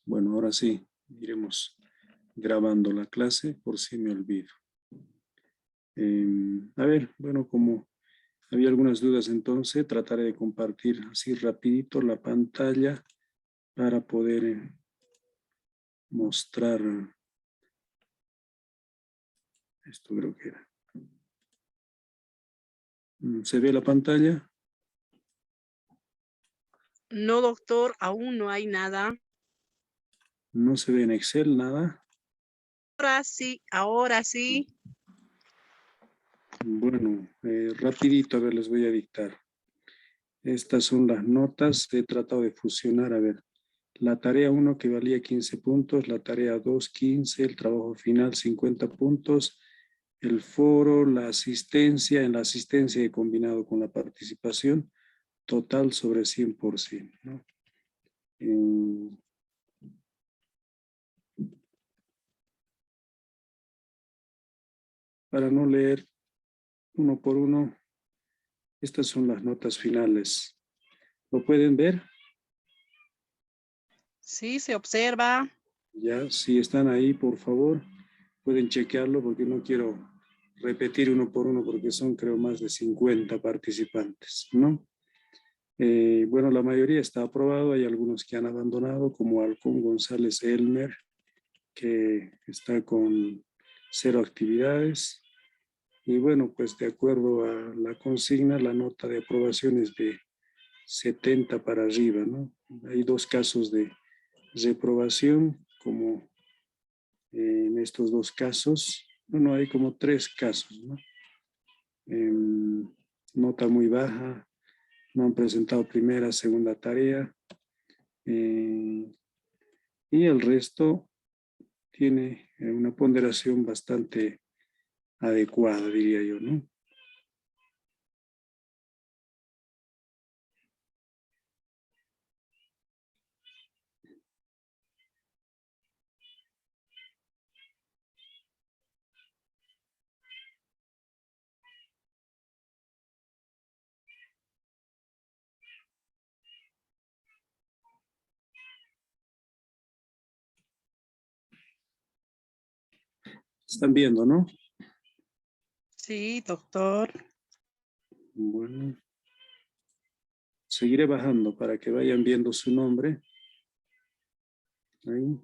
Bueno, ahora sí, iremos grabando la clase por si me olvido. A ver, bueno, como había algunas dudas, entonces trataré de compartir así rapidito la pantalla para poder mostrar esto, creo que era. ¿Se ve la pantalla? No, doctor, aún no hay nada. ¿No se ve en Excel nada? Ahora sí. Bueno, rapidito, a ver, les voy a dictar. Estas son las notas. He tratado de fusionar, a ver. La tarea 1 que valía 15 puntos, la tarea 2, 15, el trabajo final 50 puntos, el foro, la asistencia, en la asistencia he combinado con la participación, total sobre 100%, ¿no? Para no leer uno por uno, estas son las notas finales. ¿Lo pueden ver? Sí, se observa. Ya, si están ahí, por favor, pueden chequearlo porque no quiero repetir uno por uno porque son, creo, más de 50 participantes, ¿no? Bueno, la mayoría está aprobado, hay algunos que han abandonado, como Alcón González Elmer, que está con 0 actividades. Y bueno, pues de acuerdo a la consigna, la nota de aprobación es de 70 para arriba, ¿no? Hay 2 casos de reprobación, como en estos 2 casos. Bueno, hay como 3 casos, ¿no? Nota muy baja, no han presentado primera, segunda tarea. Y el resto tiene una ponderación bastante adecuada, diría yo, ¿no? Están viendo, ¿no? Sí, doctor. Bueno, seguiré bajando para que vayan viendo su nombre. Ahí.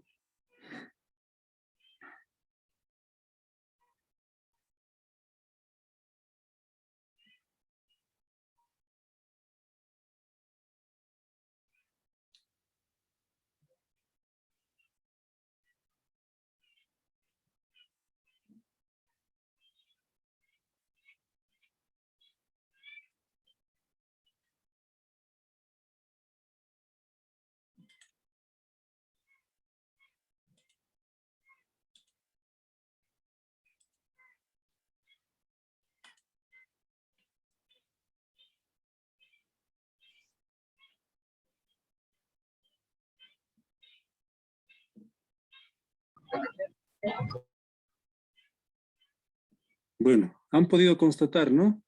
Bueno, han podido constatar, ¿no?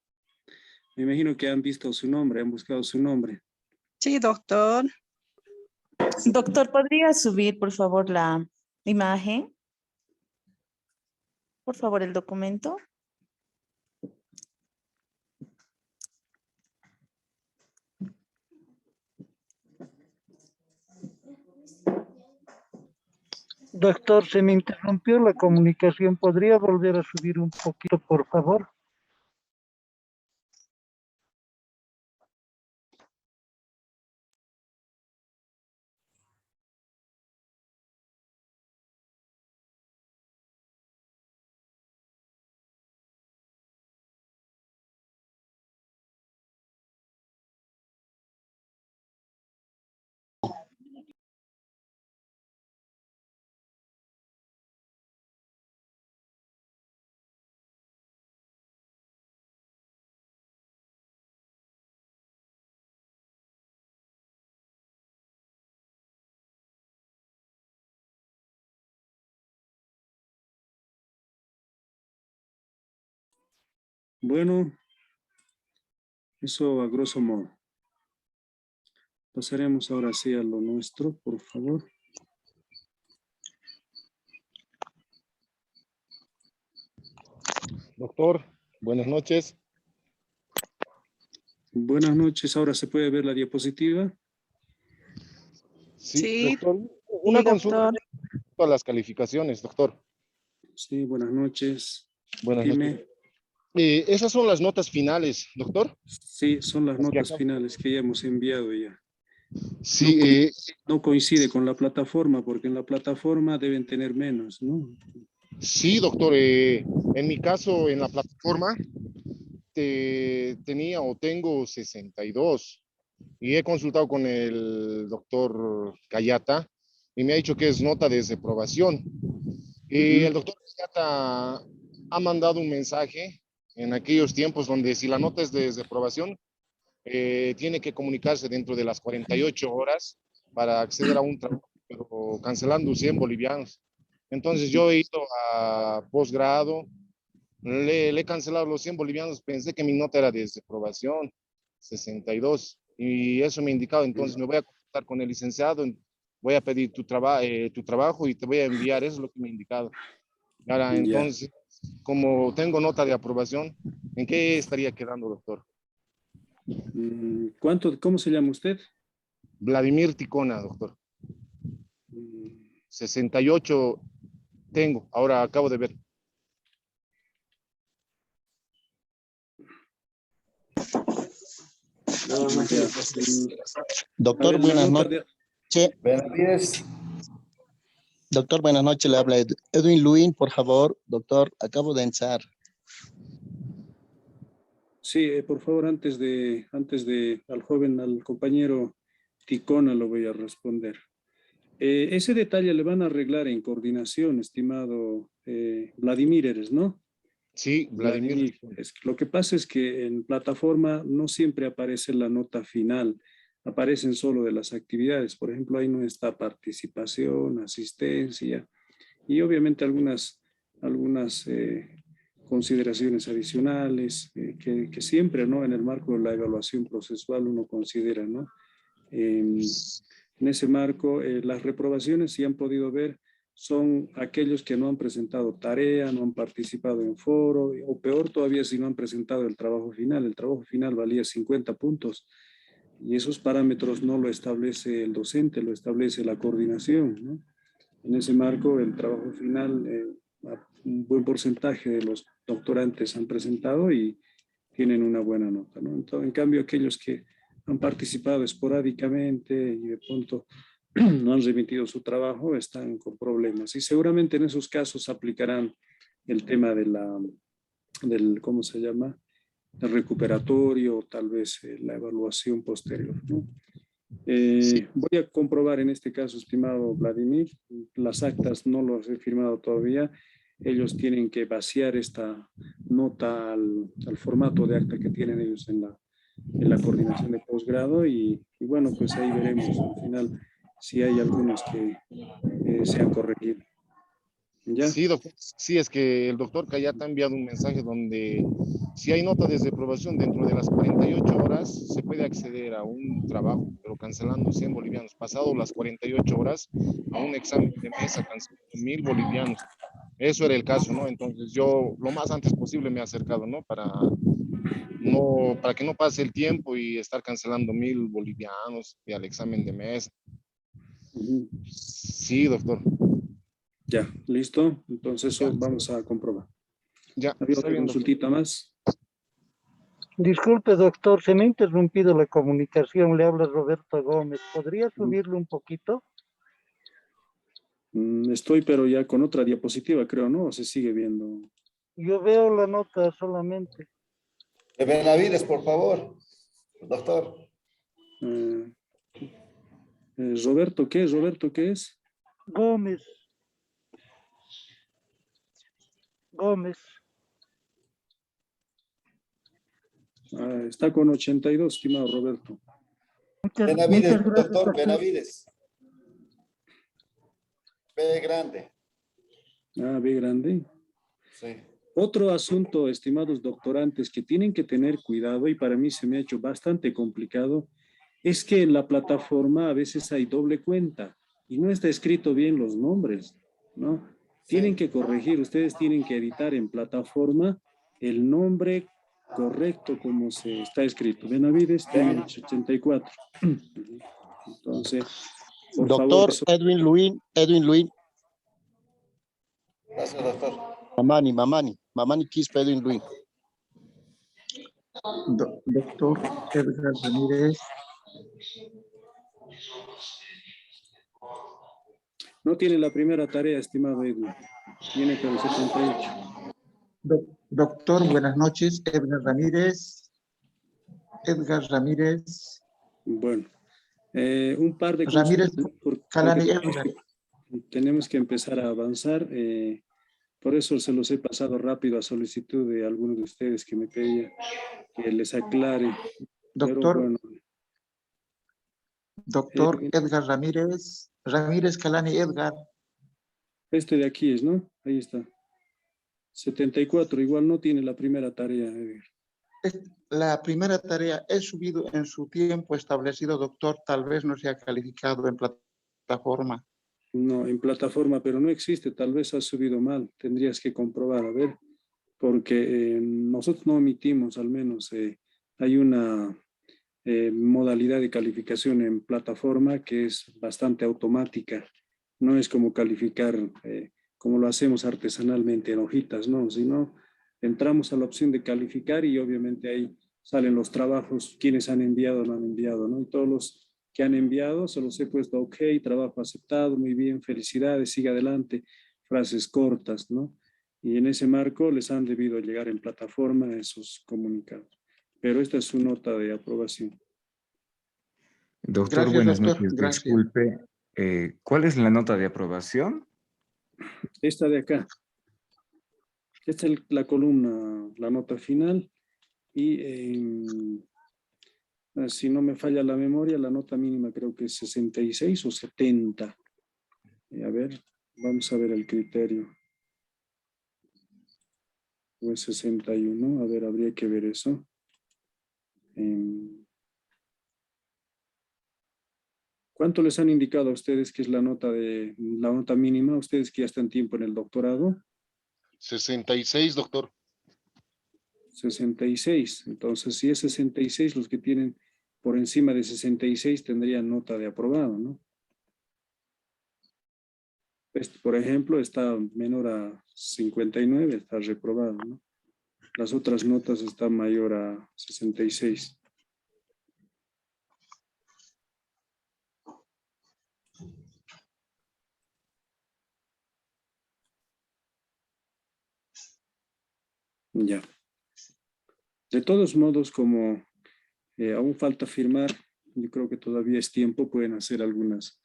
Me imagino que han visto su nombre, han buscado su nombre. Sí, doctor. Doctor, ¿podría subir, por favor, la imagen? Por favor, el documento. Doctor, se me interrumpió la comunicación. ¿Podría volver a subir un poquito, por favor? Bueno, eso a grosso modo. Pasaremos ahora sí a lo nuestro, por favor. Doctor, buenas noches. Buenas noches, ahora se puede ver la diapositiva. Sí, Sí. doctor, una Sí, consulta doctor. a las calificaciones, doctor. Sí, buenas noches. Buenas Dime. noches. Esas son las notas finales, doctor. Sí, son las Las que notas acabo- finales que ya hemos enviado ya. Sí, No coincide con la plataforma, porque en la plataforma deben tener menos, ¿no? sí, doctor. En mi caso, en la plataforma, tenía o tengo 62 y he consultado con el doctor Cayata y me ha dicho que es nota de desaprobación. Y el doctor Cayata ha mandado un mensaje en aquellos tiempos donde si la nota es de desaprobación, tiene que comunicarse dentro de las 48 horas para acceder a un trabajo, pero cancelando 100 bolivianos. Entonces yo he ido a posgrado, le he cancelado los 100 bolivianos, pensé que mi nota era de desaprobación, 62, y eso me ha indicado, entonces me voy a contactar con el licenciado, voy a pedir tu trabajo y te voy a enviar, eso es lo que me ha indicado. Ahora, Ya. entonces, como tengo nota de aprobación, ¿en qué estaría quedando, doctor? ¿Cómo se llama usted? Vladimir Ticona, doctor. Mm, 68 tengo, ahora acabo de ver. ya. A Doctor, ver, la buenas nota noches. de... Benavides, Doctor, buenas noches. Le habla Edwin Luin, por favor. Doctor, acabo de entrar. Sí, por favor, antes de al compañero Ticona lo voy a responder. Ese detalle le van a arreglar en coordinación, estimado Vladimir, eres, ¿no? Sí, Vladimir. Vladimir, lo que pasa es que en plataforma no siempre aparece la nota final, aparecen solo de las actividades. Por ejemplo, ahí no está participación, asistencia y obviamente algunas consideraciones adicionales que siempre, ¿no? En el marco de la evaluación procesual uno considera, ¿no? En ese marco, las reprobaciones, si han podido ver, son aquellos que no han presentado tarea, no han participado en foro, o peor todavía si no han presentado el trabajo final. El trabajo final valía 50 puntos y esos parámetros no lo establece el docente, lo establece la coordinación, ¿no? En ese marco, el trabajo final, un buen porcentaje de los doctorantes han presentado y tienen una buena nota, ¿no? Entonces, en cambio, aquellos que han participado esporádicamente y de pronto no han remitido su trabajo están con problemas. Y seguramente en esos casos aplicarán el tema del ¿cómo se llama? El recuperatorio o tal vez la evaluación posterior, ¿no? Voy a comprobar en este caso, estimado Vladimir, las actas no las he firmado todavía. Ellos tienen que vaciar esta nota al formato de acta que tienen ellos en la coordinación de posgrado y bueno, pues ahí veremos al final si hay algunos que se han corregido. ¿Ya? Sí, doctor. Sí, es que el doctor Cayata ha enviado un mensaje donde si hay nota de desaprobación dentro de las 48 horas, se puede acceder a un trabajo, pero cancelando 100 bolivianos. Pasado las 48 horas, a un examen de mesa cancelando 1000 bolivianos. Eso era el caso, ¿no? Entonces yo lo más antes posible me he acercado, ¿no? Para que no pase el tiempo y estar cancelando 1000 bolivianos y al examen de mesa. Sí, doctor. Ya, listo. Entonces eso vamos a comprobar. Ya, ¿Había está otra bien, doctor. consultita más? Disculpe, doctor, se me ha interrumpido la comunicación. Le habla Roberto Gómez. ¿Podría subirle un poquito? Estoy, pero ya con otra diapositiva, creo, ¿no? ¿O se sigue viendo? Yo veo la nota solamente. Benavides, por favor, doctor. Eh, Roberto, ¿qué es? ¿Roberto qué es? Gómez. Gómez. Está con 82, estimado Roberto. Benavides, Muchas gracias, doctor, doctor. Benavides. B grande. B grande. Sí. Otro asunto, estimados doctorantes, que tienen que tener cuidado y para mí se me ha hecho bastante complicado, Es que en la plataforma a veces hay doble cuenta y no está escrito bien los nombres, ¿no? Tienen que corregir, ustedes tienen que editar en plataforma el nombre correcto como se está escrito. Benavides tiene 84. Entonces, por favor, Doctor eso. Edwin Luin, Gracias, doctor. Mamani Quispe, Edwin Luin. Doctor Edgar Ramírez. No tiene la primera tarea, estimado Edwin. Tiene que el 78. Doctor, buenas noches. Edgar Ramírez. Bueno, un par de Ramírez consultas, porque Calani Edgar. tenemos que empezar a avanzar. Por eso se los he pasado rápido a solicitud de algunos de ustedes que me pedían que les aclare. Doctor, Pero bueno, doctor Edgar Ramírez Calani Edgar. este de aquí es, ¿no? Ahí está. 74, igual no tiene la primera tarea, Edgar. La primera tarea he subido en su tiempo establecido, doctor. Tal vez no se ha calificado en plataforma. No, en plataforma, pero no existe. Tal vez has subido mal. Tendrías que comprobar, a ver, porque nosotros no emitimos, al menos hay una modalidad de calificación en plataforma que es bastante automática. No es como calificar como lo hacemos artesanalmente en hojitas, no, sino entramos a la opción de calificar y obviamente ahí salen los trabajos, quienes han enviado o no han enviado, ¿no? Y todos los que han enviado se los he puesto ok, trabajo aceptado, muy bien, felicidades, siga adelante, frases cortas, ¿no? Y en ese marco les han debido llegar en plataforma esos comunicados. Pero esta es su nota de aprobación. Doctor, Gracias, buenas doctor. noches. Gracias. Disculpe, ¿cuál es la nota de aprobación? Esta de acá. Esta es la columna, la nota final. Y si no me falla la memoria, la nota mínima creo que es 66 o 70. A ver, vamos a ver el criterio. O es 61, a ver, habría que ver eso. ¿Cuánto les han indicado a ustedes que es la nota mínima? Ustedes que ya están tiempo en el doctorado. 66, doctor. 66. Entonces, si es 66, los que tienen por encima de 66 tendrían nota de aprobado, ¿no? Este, por ejemplo, está menor a 59, está reprobado, ¿no? Las otras notas están mayor a 66. Ya. De todos modos, como aún falta firmar, yo creo que todavía es tiempo, pueden hacer algunas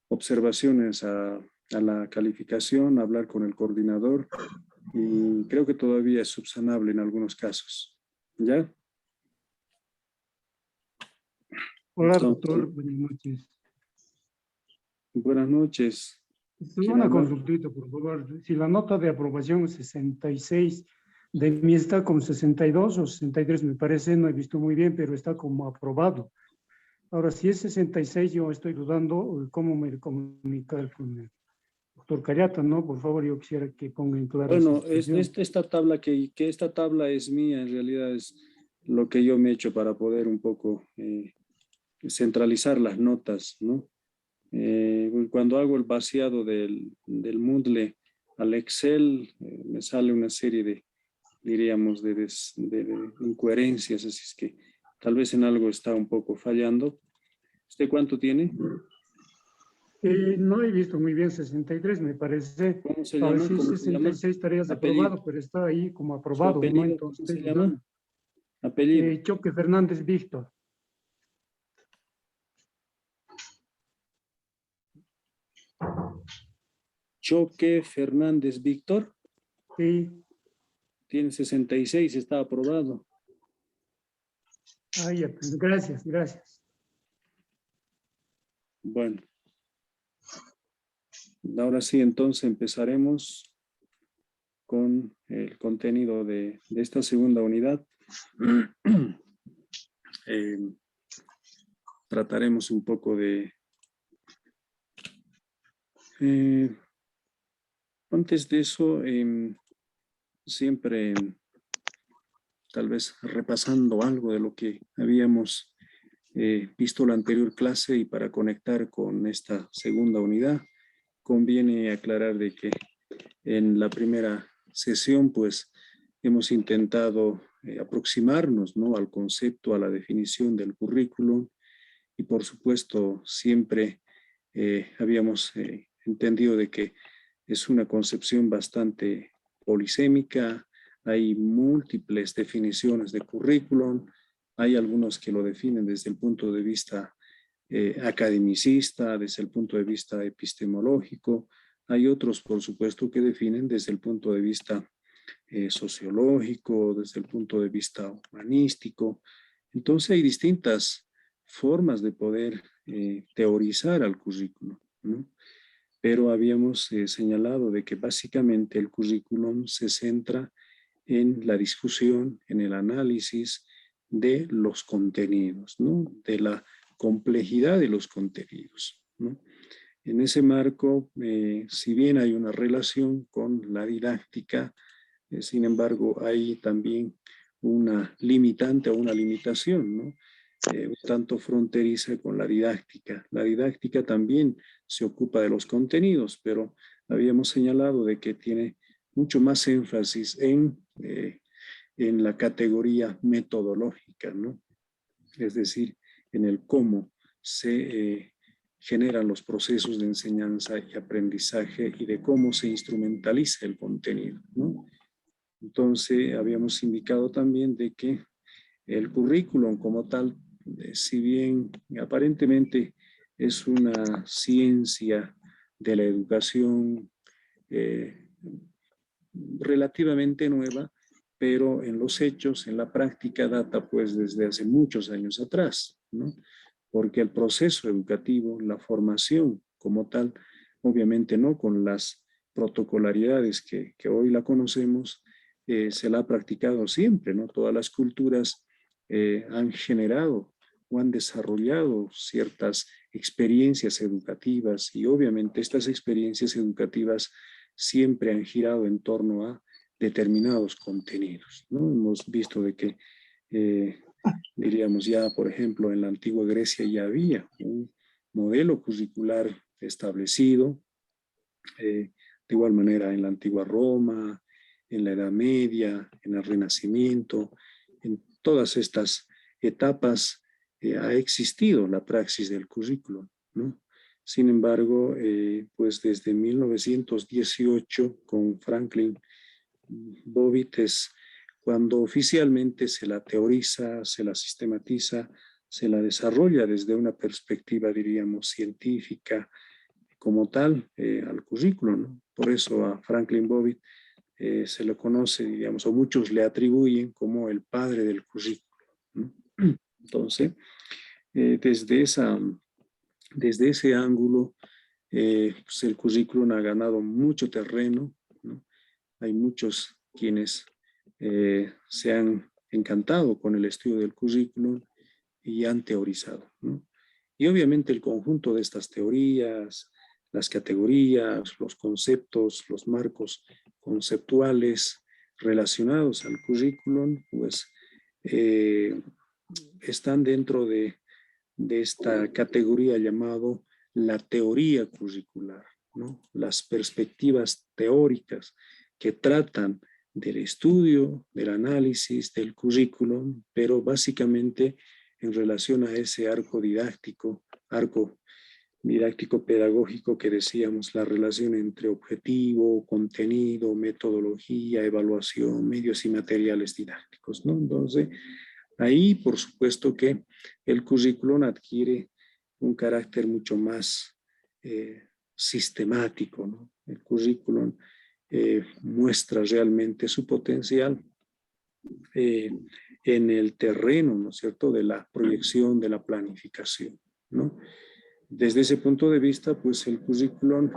observaciones a la calificación, hablar con el coordinador, y creo que todavía es subsanable en algunos casos. ¿Ya? Hola, Entonces, doctor. Buenas noches. buenas noches. ¿Quién Una habla? consultita, por favor. Si la nota de aprobación es 66, de mí está como 62 o 63, me parece, no he visto muy bien, pero está como aprobado. Ahora, si es 66, yo estoy dudando cómo me comunicar con el doctor Cayata, ¿no? Por favor, yo quisiera que ponga en claro esa Bueno, situación. esta tabla que esta tabla es mía, en realidad es lo que yo me he hecho para poder un poco centralizar las notas, ¿no? Cuando hago el vaciado del Moodle al Excel, me sale una serie de, diríamos, de incoherencias, así es que tal vez en algo está un poco fallando. ¿Usted cuánto tiene? No he visto muy bien 63, me parece. ¿Cómo se Ahora llama? sí, ¿Cómo se llama? 66 tareas de Apellido. aprobado, pero está ahí como ¿Su aprobado, ¿no? apellido? Entonces ¿Cómo estoy se llama? dudando. Apellido. Choque Fernández Víctor. Choque Fernández Víctor. Sí. Tiene 66, está aprobado. Ah, ya, pues, gracias, gracias. Bueno. Ahora sí, entonces empezaremos con el contenido de esta segunda unidad. trataremos un poco de... antes de eso, siempre tal vez repasando algo de lo que habíamos visto la anterior clase y para conectar con esta segunda unidad, conviene aclarar de que en la primera sesión pues hemos intentado aproximarnos, ¿no?, al concepto, a la definición del currículum y por supuesto siempre habíamos entendido de que es una concepción bastante polisémica, hay múltiples definiciones de currículum, hay algunos que lo definen desde el punto de vista academicista, desde el punto de vista epistemológico, hay otros, por supuesto, que definen desde el punto de vista sociológico, desde el punto de vista humanístico. Entonces hay distintas formas de poder teorizar al currículum, ¿no? Pero habíamos señalado de que básicamente el currículum se centra en la discusión, en el análisis de los contenidos, ¿no?, de la complejidad de los contenidos, ¿no? En ese marco, si bien hay una relación con la didáctica, sin embargo, hay también una limitante o una limitación, ¿no?, un tanto fronteriza con la didáctica. La didáctica también se ocupa de los contenidos, pero habíamos señalado de que tiene mucho más énfasis en la categoría metodológica, ¿no? Es decir, en el cómo se generan los procesos de enseñanza y aprendizaje y de cómo se instrumentaliza el contenido, ¿no? Entonces, habíamos indicado también de que el currículum como tal, si bien aparentemente es una ciencia de la educación relativamente nueva, pero en los hechos, en la práctica, data pues desde hace muchos años atrás, ¿no? Porque el proceso educativo, la formación como tal, obviamente no con las protocolaridades que hoy la conocemos, se la ha practicado siempre, ¿no? Todas las culturas han generado o han desarrollado ciertas experiencias educativas y obviamente estas experiencias educativas siempre han girado en torno a determinados contenidos, ¿no? Hemos visto de que, diríamos ya, por ejemplo, en la antigua Grecia ya había un modelo curricular establecido, de igual manera en la antigua Roma, en la Edad Media, en el Renacimiento, en todas estas etapas ha existido la praxis del currículum, ¿no? Sin embargo, pues desde 1918 con Franklin Bobbitt es cuando oficialmente se la teoriza, se la sistematiza, se la desarrolla desde una perspectiva, diríamos, científica como tal al currículum, ¿no? Por eso a Franklin Bobbitt se le conoce, digamos, o muchos le atribuyen como el padre del currículum, ¿no? Entonces, desde ese ángulo, pues el currículum ha ganado mucho terreno, ¿no? Hay muchos quienes se han encantado con el estudio del currículum y han teorizado, ¿no? Y obviamente el conjunto de estas teorías, las categorías, los conceptos, los marcos conceptuales relacionados al currículum, pues están dentro de esta categoría llamado la teoría curricular, ¿no? Las perspectivas teóricas que tratan del estudio, del análisis, del currículum, pero básicamente en relación a ese arco didáctico pedagógico que decíamos, la relación entre objetivo, contenido, metodología, evaluación, medios y materiales didácticos, ¿no? Entonces, ahí por supuesto que el currículum adquiere un carácter mucho más sistemático, ¿no? El currículum muestra realmente su potencial en el terreno, ¿no es cierto?, de la proyección, de la planificación, ¿no? Desde ese punto de vista, pues el currículum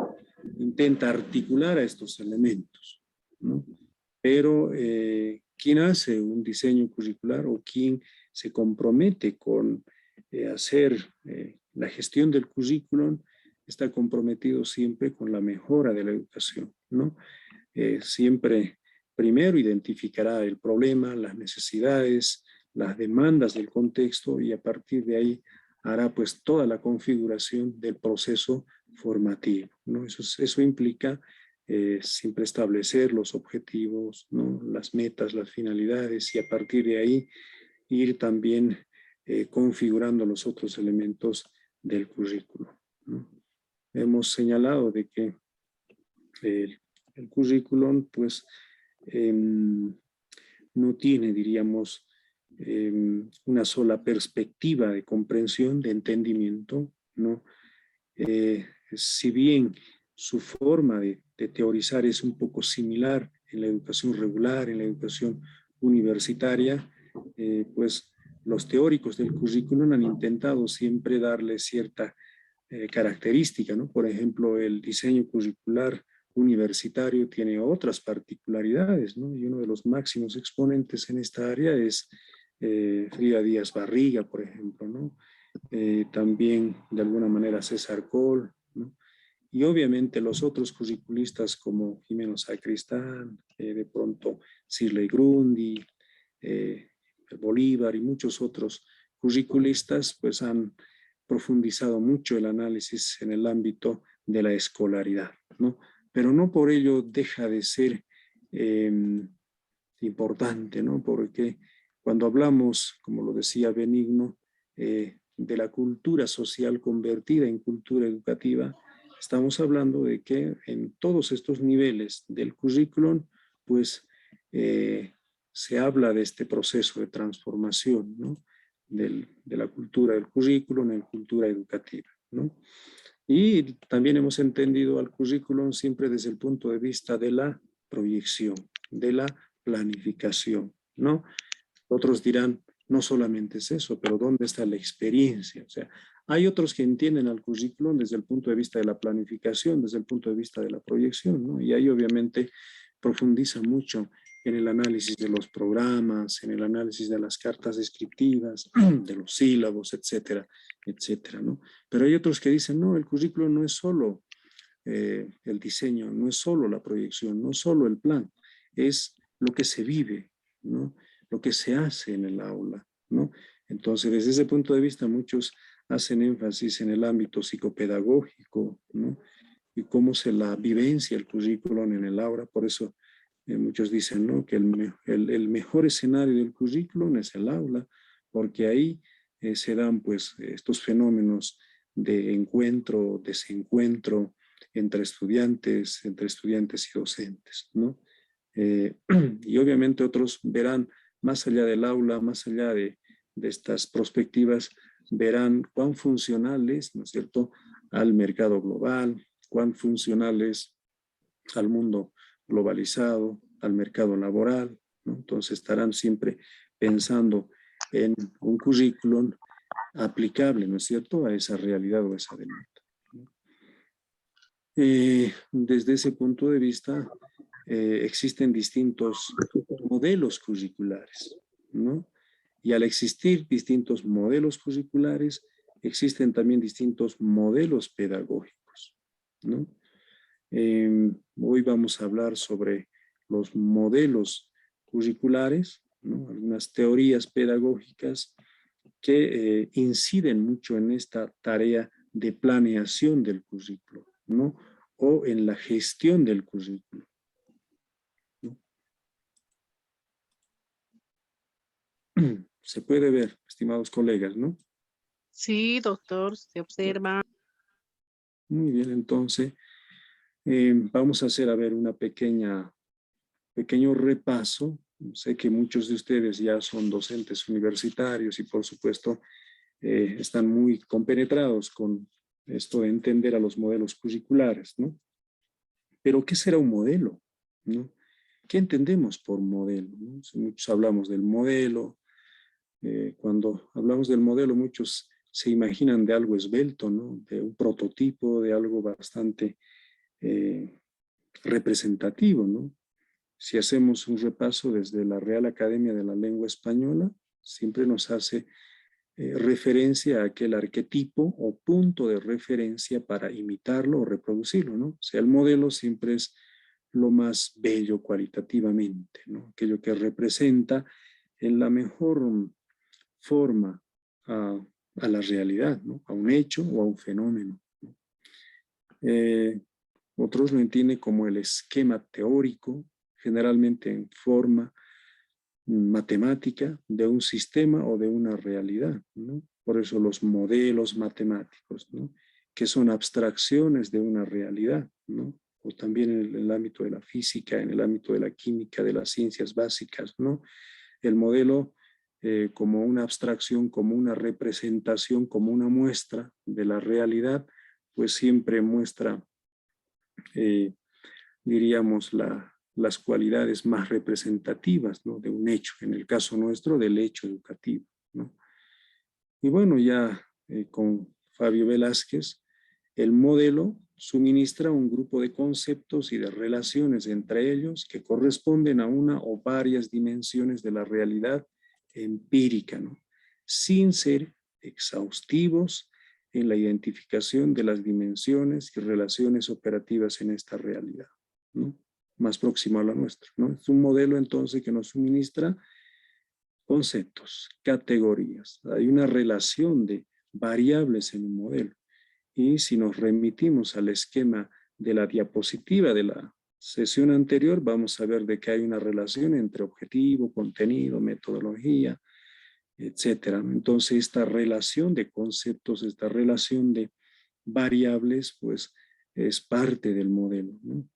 intenta articular a estos elementos, ¿no? Pero ¿quién hace un diseño curricular o quién se compromete con hacer la gestión del currículum está comprometido siempre con la mejora de la educación, ¿no? Siempre primero identificará el problema, las necesidades, las demandas del contexto y a partir de ahí hará pues toda la configuración del proceso formativo, ¿no? Eso implica siempre establecer los objetivos, ¿no? Las metas, las finalidades y a partir de ahí ir también configurando los otros elementos del currículo, ¿no? Hemos señalado de que el currículum pues no tiene, diríamos, una sola perspectiva de comprensión, de entendimiento, ¿no? Si bien su forma de teorizar es un poco similar en la educación regular, en la educación universitaria, pues los teóricos del currículum han intentado siempre darle cierta característica, ¿no? Por ejemplo, el diseño curricular universitario tiene otras particularidades, ¿no? Y uno de los máximos exponentes en esta área es Frida Díaz Barriga, por ejemplo, ¿no? También, de alguna manera, César Coll, ¿no? Y obviamente los otros curriculistas como Jimeno Sacristán, de pronto Shirley Grundy, Bolívar y muchos otros curriculistas, pues han profundizado mucho el análisis en el ámbito de la escolaridad, ¿no? Pero no por ello deja de ser importante, ¿no? Porque cuando hablamos, como lo decía Benigno, de la cultura social convertida en cultura educativa, estamos hablando de que en todos estos niveles del currículum, pues se habla de este proceso de transformación, ¿no? De la cultura del currículum en cultura educativa, ¿no? Y también hemos entendido al currículum siempre desde el punto de vista de la proyección, de la planificación, ¿no? Otros dirán, no solamente es eso, pero ¿dónde está la experiencia? O sea, hay otros que entienden al currículum desde el punto de vista de la planificación, desde el punto de vista de la proyección, ¿no? Y ahí obviamente profundiza mucho en el análisis de los programas, en el análisis de las cartas descriptivas, de los sílabos, etcétera, etcétera, ¿no? Pero hay otros que dicen, no, el currículum no es solo el diseño, no es solo la proyección, no es solo el plan, es lo que se vive, ¿no? Lo que se hace en el aula, ¿no? Entonces, desde ese punto de vista, muchos hacen énfasis en el ámbito psicopedagógico, ¿no? Y cómo se la vivencia el currículum en el aula. Por eso muchos dicen, ¿no? Que el mejor escenario del currículum es el aula, porque ahí se dan pues estos fenómenos de encuentro, desencuentro entre estudiantes y docentes, ¿no? Y obviamente otros verán más allá del aula, más allá de estas perspectivas, verán cuán funcional es, ¿no es cierto?, al mercado global, cuán funcional es al mundo globalizado, al mercado laboral, ¿no? Entonces estarán siempre pensando en un currículum aplicable, ¿no es cierto?, a esa realidad o a esa demanda. Desde ese punto de vista, existen distintos modelos curriculares, ¿no? Y al existir distintos modelos curriculares, existen también distintos modelos pedagógicos, ¿no? Hoy vamos a hablar sobre los modelos curriculares, ¿no? Algunas teorías pedagógicas que inciden mucho en esta tarea de planeación del currículo, ¿no? O en la gestión del currículo, ¿no? Se puede ver, estimados colegas, ¿no? Sí, doctor, se observa. Muy bien, entonces vamos a hacer, a ver, una pequeño repaso. Sé que muchos de ustedes ya son docentes universitarios y por supuesto están muy compenetrados con esto de entender a los modelos curriculares, ¿no? Pero ¿qué será un modelo? ¿No? ¿Qué entendemos por modelo? ¿No? Muchos hablamos del modelo. Cuando hablamos del modelo, muchos se imaginan de algo esbelto, ¿no? De un prototipo, de algo bastante representativo, ¿no? Si hacemos un repaso desde la Real Academia de la Lengua Española, siempre nos hace referencia a aquel arquetipo o punto de referencia para imitarlo o reproducirlo, ¿no? O sea, el modelo siempre es lo más bello cualitativamente, ¿no? Aquello que representa en la mejor forma a la realidad, ¿no? A un hecho o a un fenómeno, ¿no? Otros lo entienden como el esquema teórico, generalmente en forma matemática de un sistema o de una realidad, ¿no? Por eso los modelos matemáticos, ¿no? Que son abstracciones de una realidad, ¿no? O también en el ámbito de la física, en el ámbito de la química, de las ciencias básicas, ¿no? El modelo como una abstracción, como una representación, como una muestra de la realidad, pues siempre muestra, diríamos, las cualidades más representativas, ¿no? De un hecho, en el caso nuestro, del hecho educativo, ¿no? Y bueno, ya con Fabio Velázquez, el modelo suministra un grupo de conceptos y de relaciones entre ellos que corresponden a una o varias dimensiones de la realidad empírica, ¿no? Sin ser exhaustivos en la identificación de las dimensiones y relaciones operativas en esta realidad, ¿no? Más próximo a la nuestra, ¿no? Es un modelo entonces que nos suministra conceptos, categorías. Hay una relación de variables en un modelo. Y si nos remitimos al esquema de la diapositiva de la sesión anterior, vamos a ver de que hay una relación entre objetivo, contenido, metodología, etcétera. Entonces, esta relación de conceptos, esta relación de variables, pues es parte del modelo, ¿no?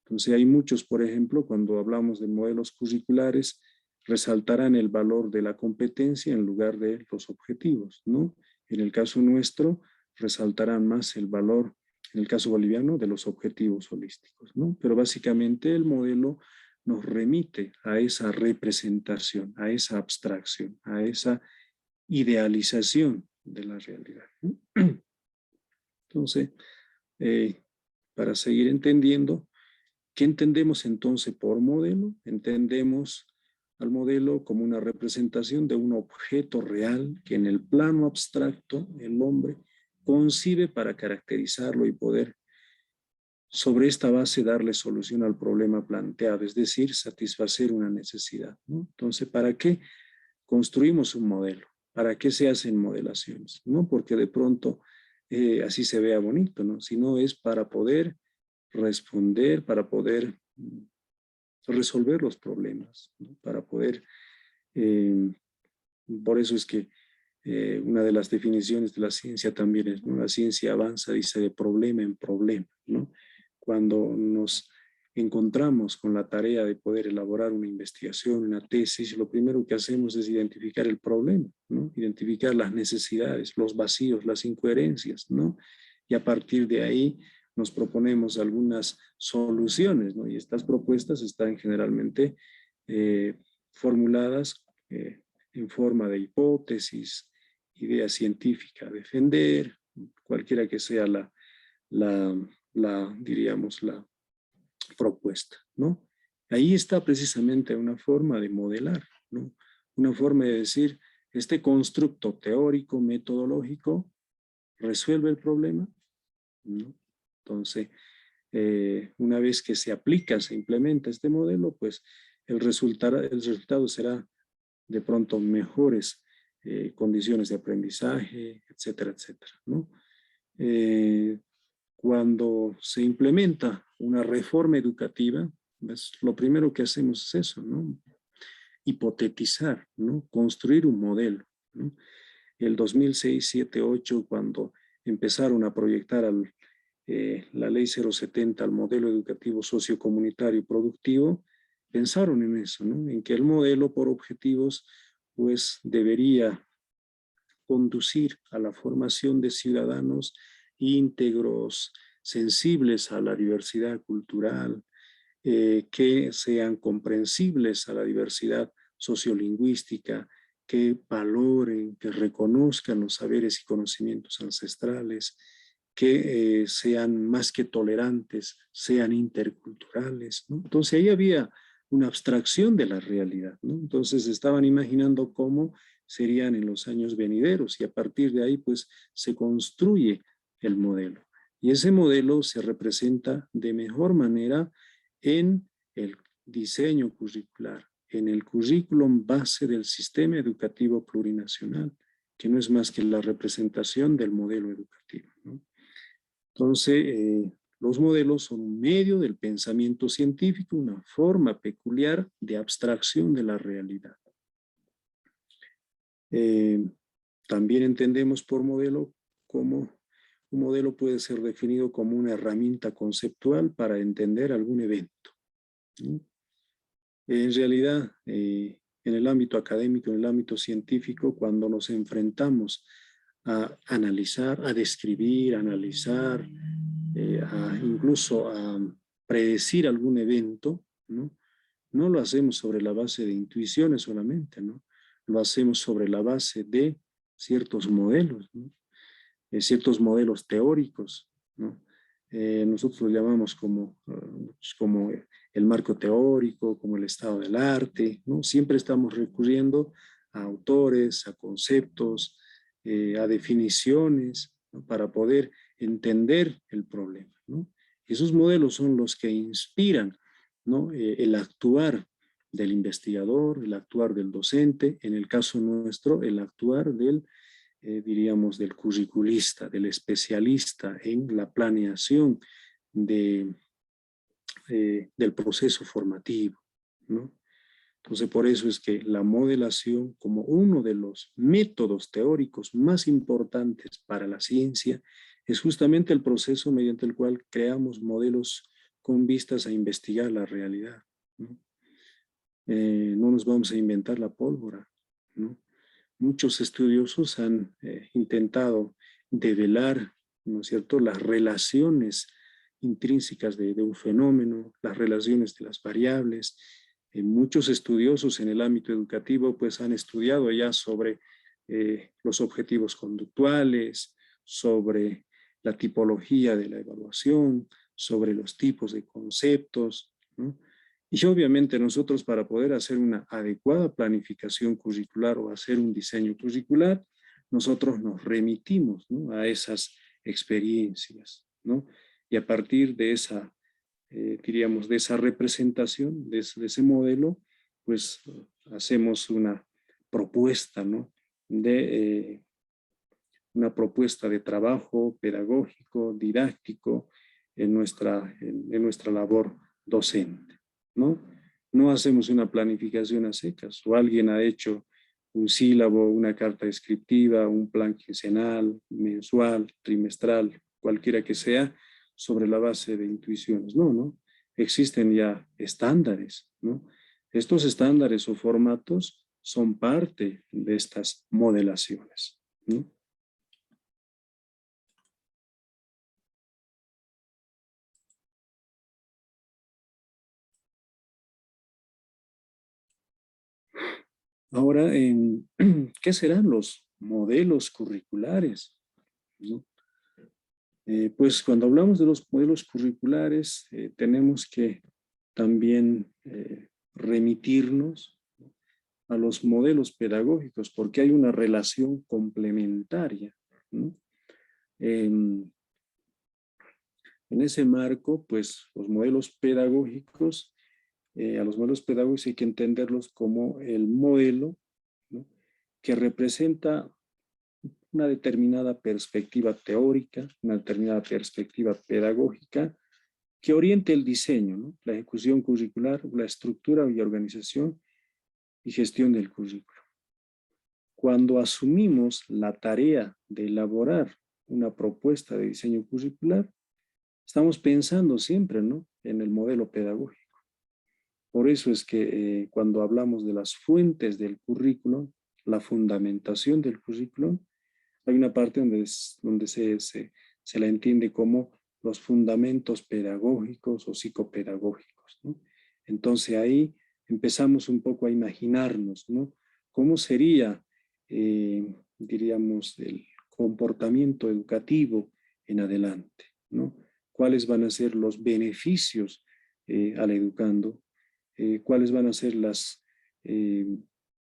Entonces, hay muchos, por ejemplo, cuando hablamos de modelos curriculares, resaltarán el valor de la competencia en lugar de los objetivos, ¿no? En el caso nuestro, resaltarán más el valor, en el caso boliviano, de los objetivos holísticos, ¿no? Pero básicamente el modelo nos remite a esa representación, a esa abstracción, a esa idealización de la realidad, ¿no? Entonces, para seguir entendiendo, ¿qué entendemos entonces por modelo? Entendemos al modelo como una representación de un objeto real que en el plano abstracto el hombre concibe para caracterizarlo y poder sobre esta base darle solución al problema planteado, es decir, satisfacer una necesidad, ¿no? Entonces, ¿para qué construimos un modelo? ¿Para qué se hacen modelaciones? No porque de pronto así se vea bonito, ¿no? Sino es para poder responder, para poder resolver los problemas, ¿no? Para poder, por eso es que una de las definiciones de la ciencia también es, ¿no? La ciencia avanza, dice, de problema en problema, ¿no? Cuando nos encontramos con la tarea de poder elaborar una investigación, una tesis, lo primero que hacemos es identificar el problema, ¿no? Identificar las necesidades, los vacíos, las incoherencias, ¿no? Y a partir de ahí nos proponemos algunas soluciones, ¿no? Y estas propuestas están generalmente formuladas en forma de hipótesis, idea científica a defender, cualquiera que sea diríamos, la propuesta, ¿no? Ahí está precisamente una forma de modelar, ¿no? Una forma de decir, este constructo teórico, metodológico, ¿resuelve el problema? ¿No? Entonces, una vez que se aplica, se implementa este modelo, pues el resultado será de pronto mejores condiciones de aprendizaje, etcétera, etcétera, ¿no? Cuando se implementa una reforma educativa, pues, lo primero que hacemos es eso, ¿no? Hipotetizar, ¿no? Construir un modelo, ¿no? El 2006, 7, 8, cuando empezaron a proyectar la ley 070 al modelo educativo sociocomunitario productivo, pensaron en eso, ¿no? En que el modelo por objetivos pues debería conducir a la formación de ciudadanos íntegros, sensibles a la diversidad cultural, que sean comprensibles a la diversidad sociolingüística, que valoren, que reconozcan los saberes y conocimientos ancestrales, que sean más que tolerantes, sean interculturales, ¿no? Entonces ahí había una abstracción de la realidad, ¿no? Entonces estaban imaginando cómo serían en los años venideros y a partir de ahí pues se construye el modelo. Y ese modelo se representa de mejor manera en el diseño curricular, en el currículum base del sistema educativo plurinacional, que no es más que la representación del modelo educativo, ¿no? Entonces, los modelos son un medio del pensamiento científico, una forma peculiar de abstracción de la realidad. También entendemos por modelo como un modelo puede ser definido como una herramienta conceptual para entender algún evento, ¿no? En realidad, en el ámbito académico, en el ámbito científico, cuando nos enfrentamos a analizar, a describir, a analizar, incluso a predecir algún evento, ¿no? No lo hacemos sobre la base de intuiciones solamente, ¿no? Lo hacemos sobre la base de ciertos modelos, ¿no? Ciertos modelos teóricos, ¿no? Nosotros lo llamamos como el marco teórico, como el estado del arte, ¿no? Siempre estamos recurriendo a autores, a conceptos, a definiciones, ¿no? Para poder entender el problema, ¿no? Esos modelos son los que inspiran, ¿no? El actuar del investigador, el actuar del docente, en el caso nuestro, el actuar del diríamos, del curriculista, del especialista en la planeación del proceso formativo, ¿no? Entonces, por eso es que la modelación, como uno de los métodos teóricos más importantes para la ciencia, es justamente el proceso mediante el cual creamos modelos con vistas a investigar la realidad, ¿no? No nos vamos a inventar la pólvora, ¿no? Muchos estudiosos han intentado develar, ¿no es cierto?, las relaciones intrínsecas de un fenómeno, las relaciones de las variables. Muchos estudiosos en el ámbito educativo pues han estudiado ya sobre los objetivos conductuales, sobre la tipología de la evaluación, sobre los tipos de conceptos, ¿no? Y obviamente nosotros para poder hacer una adecuada planificación curricular o hacer un diseño curricular, nosotros nos remitimos, ¿no?, a esas experiencias, ¿no? Y a partir de esa, diríamos, de esa representación, de ese modelo, pues hacemos una propuesta, ¿no?, una propuesta de trabajo pedagógico, didáctico en nuestra labor docente, ¿no? No hacemos una planificación a secas, o alguien ha hecho un sílabo, una carta descriptiva, un plan quincenal, mensual, trimestral, cualquiera que sea, sobre la base de intuiciones. No, no. Existen ya estándares, ¿no? Estos estándares o formatos son parte de estas modelaciones, ¿no? Ahora, ¿qué serán los modelos curriculares, ¿no? Pues cuando hablamos de los modelos curriculares, tenemos que también remitirnos a los modelos pedagógicos, porque hay una relación complementaria, ¿no? En ese marco, pues los modelos pedagógicos, a los modelos pedagógicos hay que entenderlos como el modelo, ¿no?, que representa una determinada perspectiva teórica, una determinada perspectiva pedagógica que oriente el diseño, ¿no?, la ejecución curricular, la estructura y organización y gestión del currículo. Cuando asumimos la tarea de elaborar una propuesta de diseño curricular, estamos pensando siempre, ¿no?, en el modelo pedagógico. Por eso es que cuando hablamos de las fuentes del currículum, la fundamentación del currículum, hay una parte donde se la entiende como los fundamentos pedagógicos o psicopedagógicos, ¿no? Entonces ahí empezamos un poco a imaginarnos, ¿no?, cómo sería, diríamos, el comportamiento educativo en adelante, ¿no? ¿Cuáles van a ser los beneficios al educando? ¿Cuáles van a ser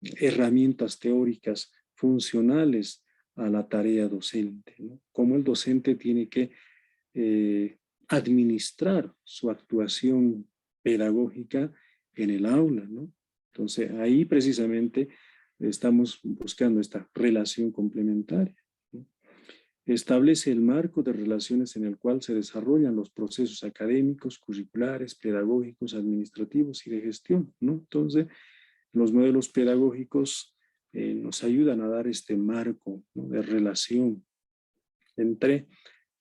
herramientas teóricas funcionales a la tarea docente, ¿no? Cómo el docente tiene que administrar su actuación pedagógica en el aula, ¿no? Entonces, ahí precisamente estamos buscando esta relación complementaria, ¿no? Establece el marco de relaciones en el cual se desarrollan los procesos académicos, curriculares, pedagógicos, administrativos y de gestión, ¿no? Entonces, los modelos pedagógicos nos ayudan a dar este marco, ¿no?, de relación entre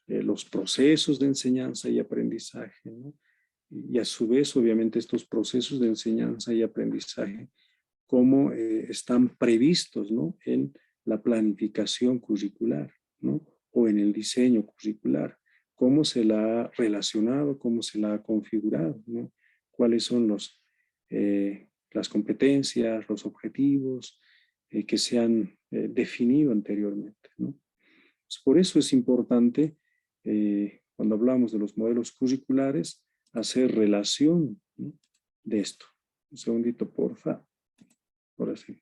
los procesos de enseñanza y aprendizaje, ¿no? Y a su vez, obviamente, estos procesos de enseñanza y aprendizaje, cómo están previstos, ¿no?, en la planificación curricular, ¿no?, o en el diseño curricular, cómo se la ha relacionado, cómo se la ha configurado, ¿no? Cuáles son las competencias, los objetivos que se han definido anteriormente, ¿no? Pues por eso es importante, cuando hablamos de los modelos curriculares, hacer relación, ¿no?, de esto. Un segundito, porfa. Ahora sí.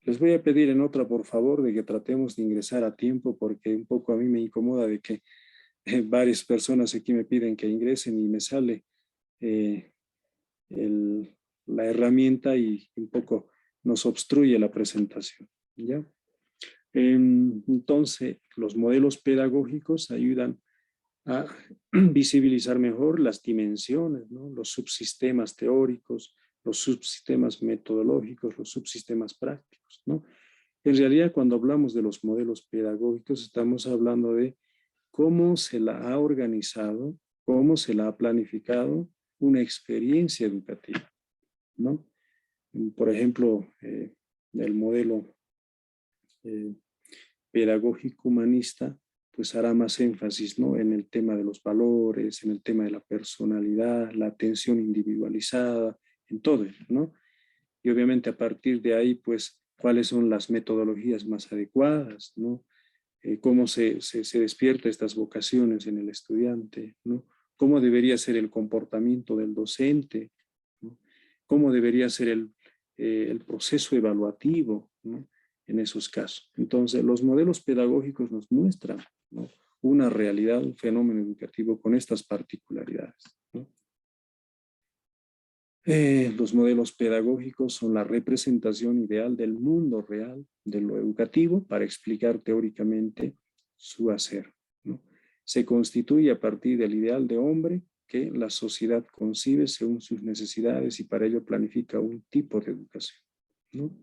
Les voy a pedir en otra, por favor, de que tratemos de ingresar a tiempo, porque un poco a mí me incomoda de que varias personas aquí me piden que ingresen y me sale la herramienta y un poco nos obstruye la presentación, ¿ya? Entonces, los modelos pedagógicos ayudan a visibilizar mejor las dimensiones, ¿no?, los subsistemas teóricos, los subsistemas metodológicos, los subsistemas prácticos, ¿no? En realidad, cuando hablamos de los modelos pedagógicos, estamos hablando de cómo se la ha organizado, cómo se la ha planificado una experiencia educativa, ¿no? Por ejemplo, el modelo pedagógico humanista, pues hará más énfasis, ¿no?, en el tema de los valores, en el tema de la personalidad, la atención individualizada, en todo ello, ¿no? Y obviamente a partir de ahí, pues, cuáles son las metodologías más adecuadas, ¿no? Cómo se despierta estas vocaciones en el estudiante, ¿no? Cómo debería ser el comportamiento del docente, ¿no? Cómo debería ser el proceso evaluativo, ¿no?, en esos casos. Entonces, los modelos pedagógicos nos muestran, ¿no?, una realidad, un fenómeno educativo con estas particularidades, ¿no? Los modelos pedagógicos son la representación ideal del mundo real, de lo educativo, para explicar teóricamente su hacer, ¿no? Se constituye a partir del ideal de hombre que la sociedad concibe según sus necesidades y para ello planifica un tipo de educación, ¿no?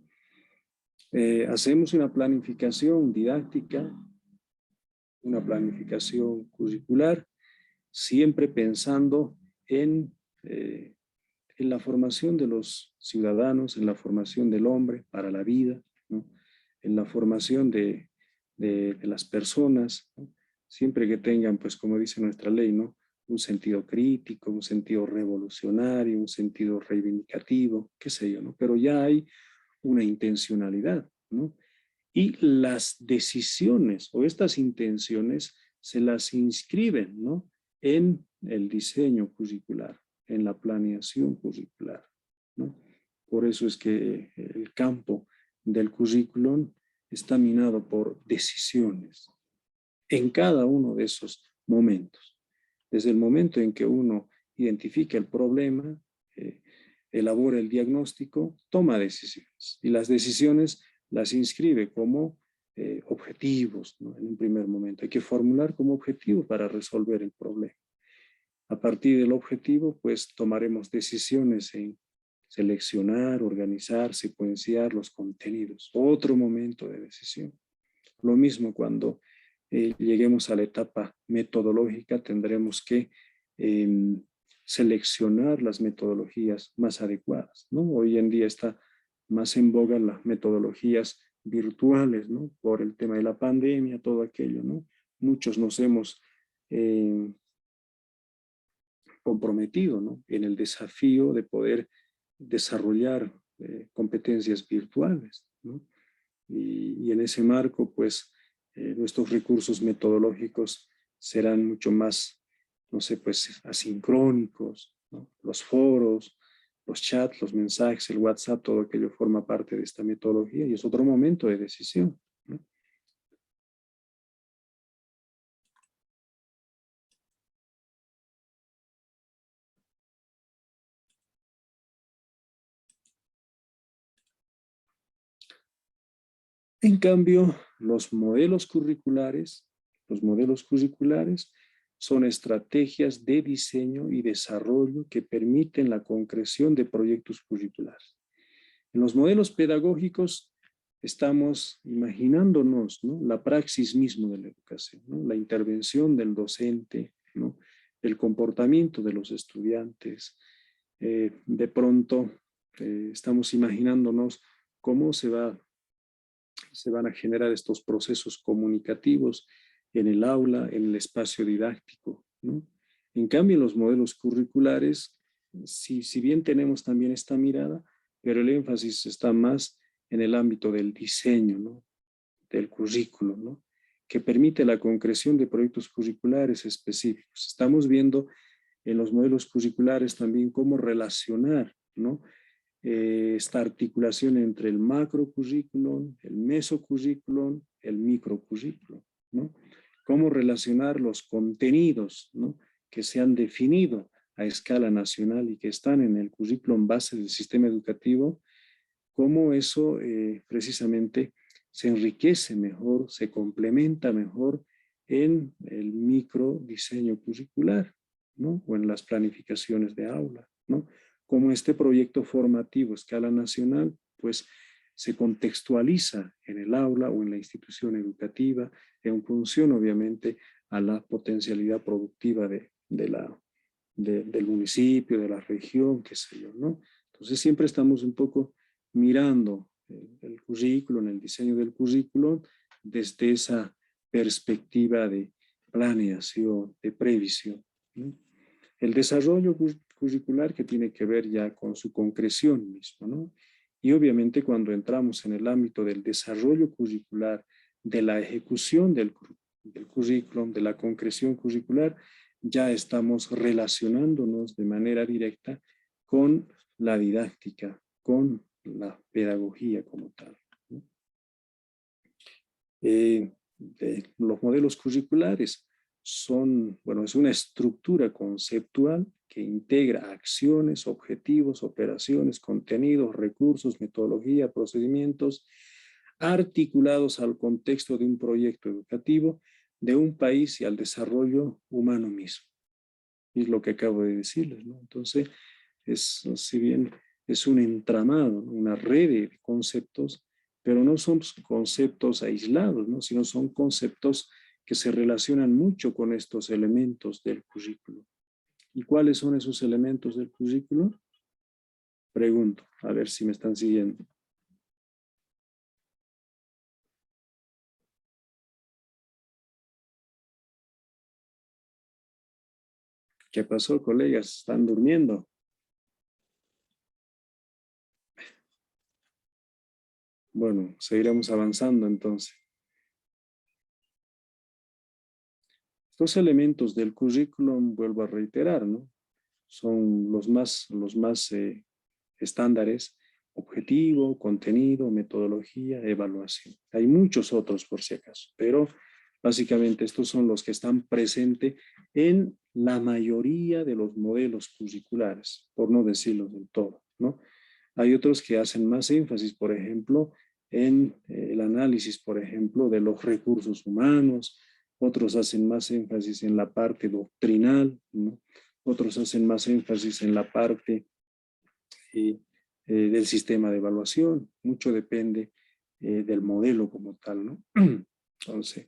Hacemos una planificación didáctica, una planificación curricular, siempre pensando en la formación de los ciudadanos, en la formación del hombre para la vida, ¿no?, en la formación de las personas, ¿no?, siempre que tengan, pues como dice nuestra ley, ¿no?, un sentido crítico, un sentido revolucionario, un sentido reivindicativo, qué sé yo, ¿no? Pero ya hay una intencionalidad, ¿no? Y las decisiones o estas intenciones se las inscriben, ¿no?, en el diseño curricular, en la planeación curricular, ¿no? Por eso es que el campo del currículum está minado por decisiones en cada uno de esos momentos. Desde el momento en que uno identifica el problema, elabora el diagnóstico, toma decisiones. Y las decisiones las inscribe como objetivos, ¿no?, en un primer momento. Hay que formular como objetivo para resolver el problema. A partir del objetivo, pues tomaremos decisiones en seleccionar, organizar, secuenciar los contenidos. Otro momento de decisión. Lo mismo cuando lleguemos a la etapa metodológica, tendremos que seleccionar las metodologías más adecuadas, ¿no? Hoy en día está más en boga las metodologías virtuales, ¿no?, por el tema de la pandemia, todo aquello, ¿no? Muchos nos hemos comprometido, ¿no?, en el desafío de poder desarrollar competencias virtuales, ¿no? Y en ese marco, pues, nuestros recursos metodológicos serán mucho más, no sé, pues, asincrónicos, ¿no? Los foros, los chats, los mensajes, el WhatsApp, todo aquello forma parte de esta metodología y es otro momento de decisión, ¿no? En cambio, los modelos curriculares son estrategias de diseño y desarrollo que permiten la concreción de proyectos curriculares. En los modelos pedagógicos estamos imaginándonos, ¿no?, la praxis mismo de la educación, ¿no?, la intervención del docente, ¿no?, el comportamiento de los estudiantes. De pronto estamos imaginándonos cómo se van a generar estos procesos comunicativos en el aula, en el espacio didáctico, ¿no? En cambio, en los modelos curriculares, si bien tenemos también esta mirada, pero el énfasis está más en el ámbito del diseño, ¿no?, del currículo, ¿no?, que permite la concreción de proyectos curriculares específicos. Estamos viendo en los modelos curriculares también cómo relacionar, ¿no?, esta articulación entre el macrocurrículum, el mesocurrículum, el microcurrículum, ¿no? Cómo relacionar los contenidos, ¿no?, que se han definido a escala nacional y que están en el currículum base del sistema educativo, cómo eso precisamente se enriquece mejor, se complementa mejor en el microdiseño curricular, ¿no?, o en las planificaciones de aula, ¿no? Como este proyecto formativo a escala nacional, pues se contextualiza en el aula o en la institución educativa en función, obviamente, a la potencialidad productiva del municipio, de la región, qué sé yo, ¿no? Entonces siempre estamos un poco mirando el currículum, el diseño del currículum, desde esa perspectiva de planeación, de previsión, ¿no? El desarrollo curricular que tiene que ver ya con su concreción misma, ¿no? Y obviamente cuando entramos en el ámbito del desarrollo curricular, de la ejecución del currículum, de la concreción curricular, ya estamos relacionándonos de manera directa con la didáctica, con la pedagogía como tal, ¿no? Los modelos curriculares son, bueno, es una estructura conceptual que integra acciones, objetivos, operaciones, contenidos, recursos, metodología, procedimientos, articulados al contexto de un proyecto educativo, de un país y al desarrollo humano mismo. Es lo que acabo de decirles, ¿no? Entonces, si bien es un entramado, una red de conceptos, pero no son conceptos aislados, ¿no?, sino son conceptos que se relacionan mucho con estos elementos del currículo. ¿Y cuáles son esos elementos del currículo? Pregunto, a ver si me están siguiendo. ¿Qué pasó, colegas? ¿Están durmiendo? Bueno, seguiremos avanzando entonces. Estos elementos del currículum, vuelvo a reiterar, ¿no?, son los más estándares: objetivo, contenido, metodología, evaluación. Hay muchos otros por si acaso, pero básicamente estos son los que están presentes en la mayoría de los modelos curriculares, por no decirlo del todo, ¿no? Hay otros que hacen más énfasis, por ejemplo, en el análisis, por ejemplo, de los recursos humanos. Otros hacen más énfasis en la parte doctrinal, ¿no? Otros hacen más énfasis en la parte del sistema de evaluación. Mucho depende del modelo como tal, ¿no? Entonces,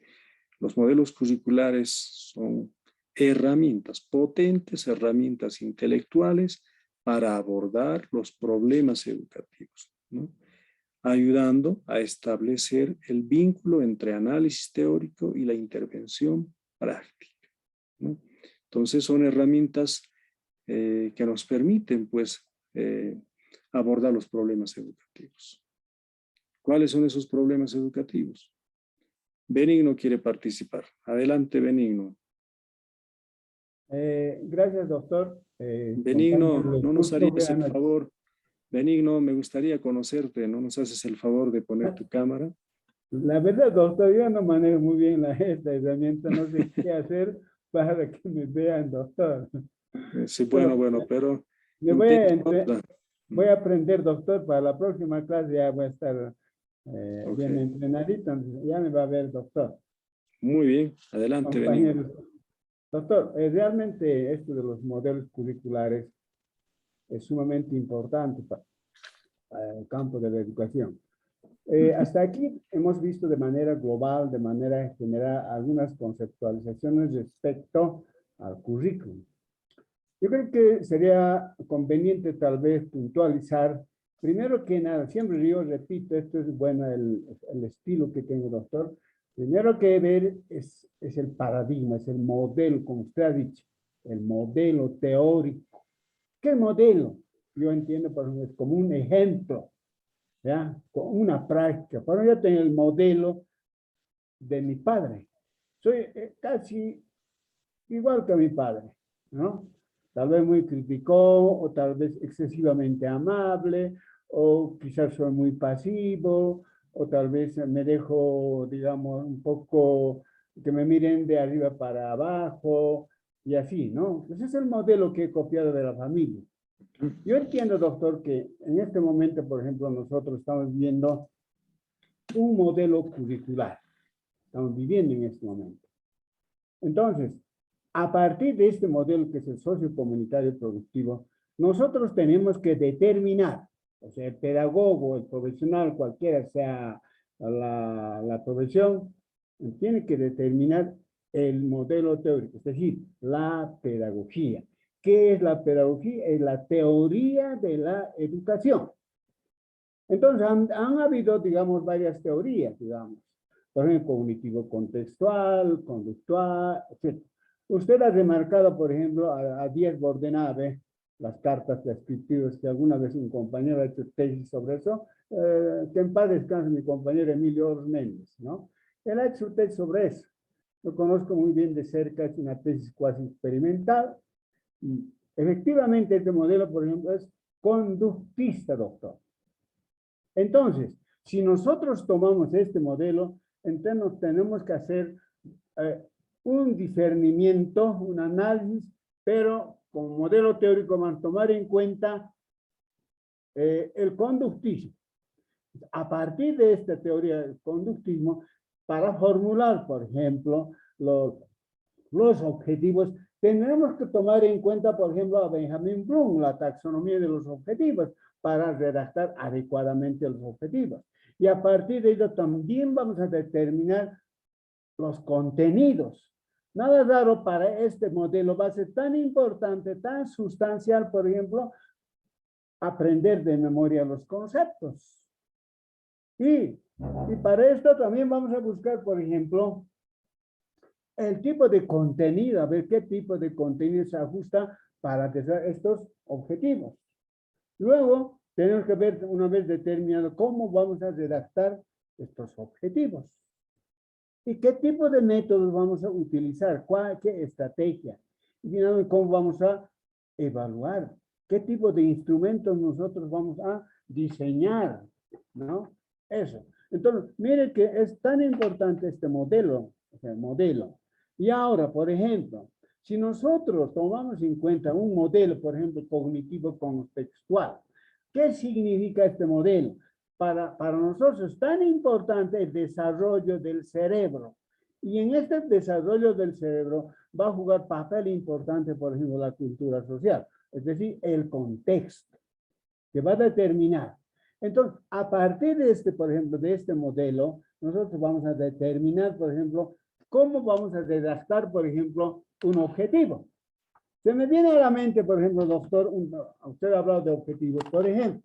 los modelos curriculares son herramientas, potentes herramientas intelectuales para abordar los problemas educativos, ¿no?, ayudando a establecer el vínculo entre análisis teórico y la intervención práctica, ¿no? Entonces son herramientas que nos permiten, pues, abordar los problemas educativos. ¿Cuáles son esos problemas educativos? Benigno quiere participar. Adelante, Benigno. Gracias, doctor. Benigno, compañeros, no nos harías el vean aquí. favor. Benigno, me gustaría conocerte, ¿no nos haces el favor de poner tu cámara? La verdad, doctor, yo no manejo muy bien esta herramienta, no sé qué hacer para que me vean, doctor. Sí, bueno, pero Le voy a, intenta. voy a aprender, doctor, para la próxima clase ya voy a estar Ok. bien entrenadito, entonces ya me va a ver, doctor. Muy bien, adelante, Benigno. Compañeros. Doctor, realmente esto de los modelos curriculares es sumamente importante para el campo de la educación. Hasta aquí hemos visto de manera global, de manera general, algunas conceptualizaciones respecto al currículum. Yo creo que sería conveniente tal vez puntualizar, primero que nada, siempre yo repito, esto es bueno el estilo que tengo, doctor. Primero que ver es el paradigma, es el modelo, como usted ha dicho, el modelo teórico. ¿Qué modelo? Yo entiendo, por ejemplo, como un ejemplo, ¿ya? Con una práctica. Por ejemplo, yo tengo el modelo de mi padre. Soy casi igual que mi padre, ¿no? Tal vez muy criticón, o tal vez excesivamente amable, o quizás soy muy pasivo, o tal vez me dejo, digamos, un poco que me miren de arriba para abajo, y así, ¿no? Ese es el modelo que he copiado de la familia. Yo entiendo, doctor, que en este momento, por ejemplo, nosotros estamos viendo un modelo curricular. Estamos viviendo en este momento. Entonces, a partir de este modelo que es el sociocomunitario productivo, nosotros tenemos que determinar, o sea, el pedagogo, el profesional, cualquiera sea la profesión, tiene que determinar el modelo teórico, es decir, la pedagogía. ¿Qué es la pedagogía? Es la teoría de la educación. Entonces, han habido, digamos, varias teorías, digamos. Por ejemplo, cognitivo-contextual, conductual, etc. Usted ha remarcado, por ejemplo, a Díaz Bordenave, las cartas descriptivas que alguna vez un compañero ha hecho tesis sobre eso, que en paz descanse mi compañero Emilio Ors Méndez, ¿no? Él ha hecho tesis sobre eso. Lo conozco muy bien de cerca, es una tesis cuasi experimental. Y efectivamente, este modelo, por ejemplo, es conductista, doctor. Entonces, si nosotros tomamos este modelo, entonces tenemos que hacer un discernimiento, un análisis, pero como modelo teórico vamos a tomar en cuenta el conductismo. A partir de esta teoría del conductismo, para formular, por ejemplo, los objetivos, tendremos que tomar en cuenta, por ejemplo, a Benjamin Bloom, la taxonomía de los objetivos, para redactar adecuadamente los objetivos. Y a partir de ello también vamos a determinar los contenidos. Nada raro para este modelo va a ser tan importante, tan sustancial, por ejemplo, aprender de memoria los conceptos. Y para esto también vamos a buscar, por ejemplo, el tipo de contenido, a ver qué tipo de contenido se ajusta para hacer estos objetivos. Luego, tenemos que ver, una vez determinado, cómo vamos a redactar estos objetivos. ¿Y qué tipo de métodos vamos a utilizar? ¿Qué estrategia? Y finalmente, ¿cómo vamos a evaluar? ¿Qué tipo de instrumentos nosotros vamos a diseñar? ¿No? Eso. Entonces, mire que es tan importante este modelo, o sea, modelo. Y ahora, por ejemplo, si nosotros tomamos en cuenta un modelo, por ejemplo, cognitivo-contextual, ¿qué significa este modelo? Para nosotros es tan importante el desarrollo del cerebro. Y en este desarrollo del cerebro va a jugar papel importante, por ejemplo, la cultura social, es decir, el contexto, que va a determinar. Entonces, a partir de este, por ejemplo, de este modelo, nosotros vamos a determinar, por ejemplo, cómo vamos a redactar, por ejemplo, un objetivo. Se me viene a la mente, por ejemplo, doctor, usted ha hablado de objetivos, por ejemplo,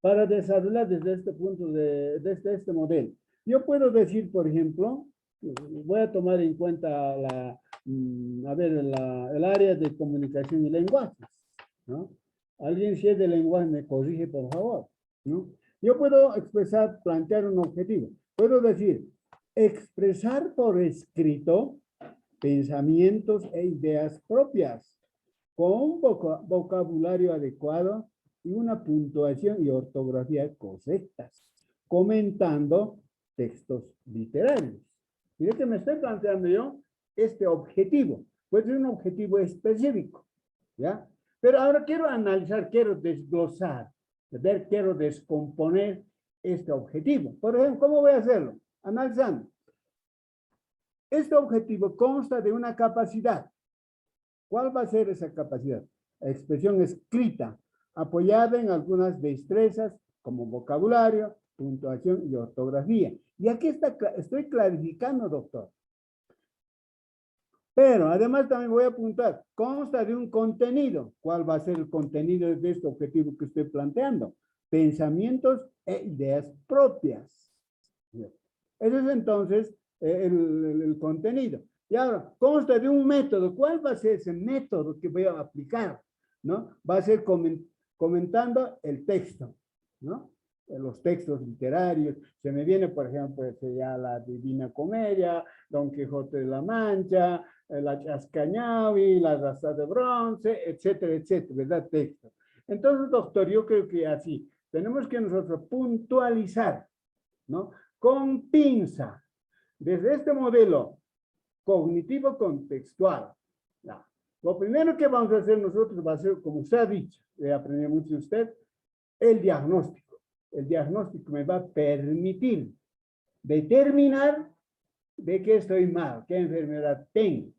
para desarrollar desde este punto, desde este modelo. Yo puedo decir, por ejemplo, voy a tomar en cuenta el área de comunicación y lenguajes, ¿no? Alguien si es de lenguaje me corrige, por favor, ¿no? Yo puedo plantear un objetivo. Puedo decir, expresar por escrito pensamientos e ideas propias, con un vocabulario adecuado y una puntuación y ortografía correctas, comentando textos literarios. Mire que me estoy planteando yo este objetivo. Puede ser un objetivo específico, ¿ya? Pero ahora quiero analizar, quiero desglosar, quiero descomponer este objetivo. Por ejemplo, ¿cómo voy a hacerlo? Analizando. Este objetivo consta de una capacidad. ¿Cuál va a ser esa capacidad? La expresión escrita, apoyada en algunas destrezas como vocabulario, puntuación y ortografía. Y aquí estoy clarificando, doctor. Pero además también voy a apuntar, consta de un contenido. ¿Cuál va a ser el contenido de este objetivo que estoy planteando? Pensamientos e ideas propias. Ese es entonces el contenido. Y ahora, consta de un método. ¿Cuál va a ser ese método que voy a aplicar? ¿No? Va a ser comentando el texto, ¿no? Los textos literarios. Se me viene, por ejemplo, ya la Divina Comedia, Don Quijote de la Mancha, la Chascañavi, la Raza de Bronce, etcétera, etcétera, ¿verdad? Texto. Entonces, doctor, yo creo que así, tenemos que nosotros puntualizar, ¿no? Con pinza, desde este modelo cognitivo contextual. ¿No? Lo primero que vamos a hacer nosotros va a ser, como usted ha dicho, aprendí mucho de usted, el diagnóstico. El diagnóstico me va a permitir determinar de qué estoy mal, qué enfermedad tengo.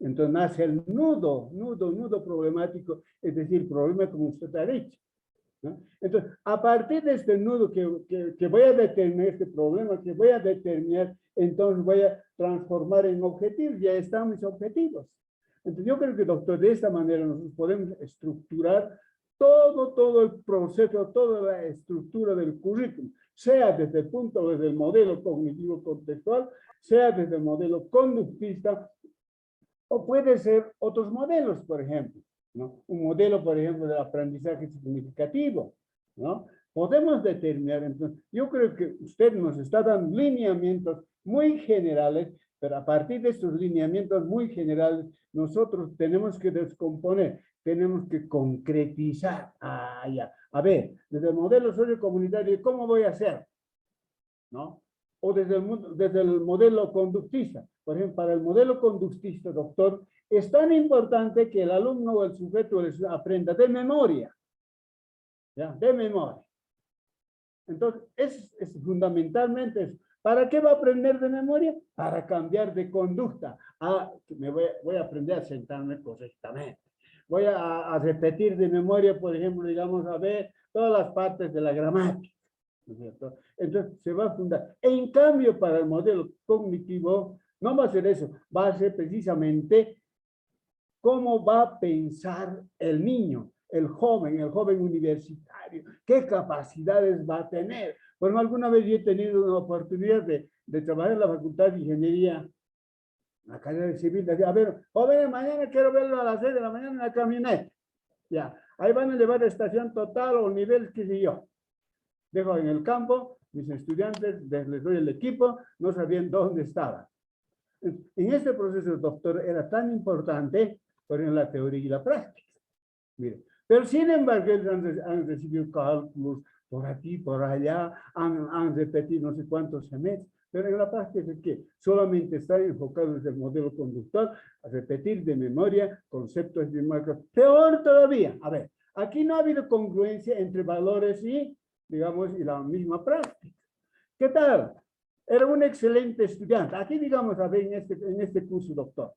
Entonces nace el nudo problemático, es decir, problema como usted ha dicho, ¿no? Entonces, a partir de este nudo que voy a determinar este problema, que voy a determinar, entonces voy a transformar en objetivos, ya están mis objetivos. Entonces, yo creo que, doctor, de esta manera nosotros podemos estructurar todo el proceso, toda la estructura del currículum, sea desde el modelo cognitivo contextual, sea desde el modelo conductista, o puede ser otros modelos, por ejemplo, ¿no? Un modelo, por ejemplo, del aprendizaje significativo, ¿no? Podemos determinar, entonces, yo creo que usted nos está dando lineamientos muy generales, pero a partir de estos lineamientos muy generales, nosotros tenemos que descomponer, tenemos que concretizar. Ya. A ver, desde el modelo sociocomunitario, ¿cómo voy a hacer? ¿No? O desde el modelo conductista. Por ejemplo, para el modelo conductista, doctor, es tan importante que el alumno o el sujeto aprenda de memoria. ¿Ya? De memoria. Entonces, es fundamentalmente eso. ¿Para qué va a aprender de memoria? Para cambiar de conducta. Voy a aprender a sentarme correctamente. Voy a repetir de memoria, por ejemplo, digamos, a ver todas las partes de la gramática, ¿no es cierto? Entonces, se va a fundar. En cambio, para el modelo cognitivo, no va a ser eso. Va a ser precisamente cómo va a pensar el niño, el joven universitario, qué capacidades va a tener. Bueno, alguna vez yo he tenido una oportunidad de trabajar en la Facultad de Ingeniería, la carrera de civil, decía, a ver, jóvenes, mañana quiero verlo a las 6 de la mañana en la camioneta. Ya, ahí van a llevar a estación total o nivel, qué sé yo. Dejo en el campo, mis estudiantes, les doy el equipo, no sabían dónde estaba. En este proceso, doctor, era tan importante, por ejemplo, la teoría y la práctica. Mire, pero sin embargo, han recibido cálculos por aquí, por allá, han repetido no sé cuántos semestres, pero en la práctica, ¿qué? Solamente está enfocado desde el modelo conductual a repetir de memoria conceptos de marcos. Peor todavía, a ver, aquí no ha habido congruencia entre valores y, digamos, y la misma práctica. ¿Qué tal? Era un excelente estudiante. Aquí, digamos, a ver, en este curso, doctor.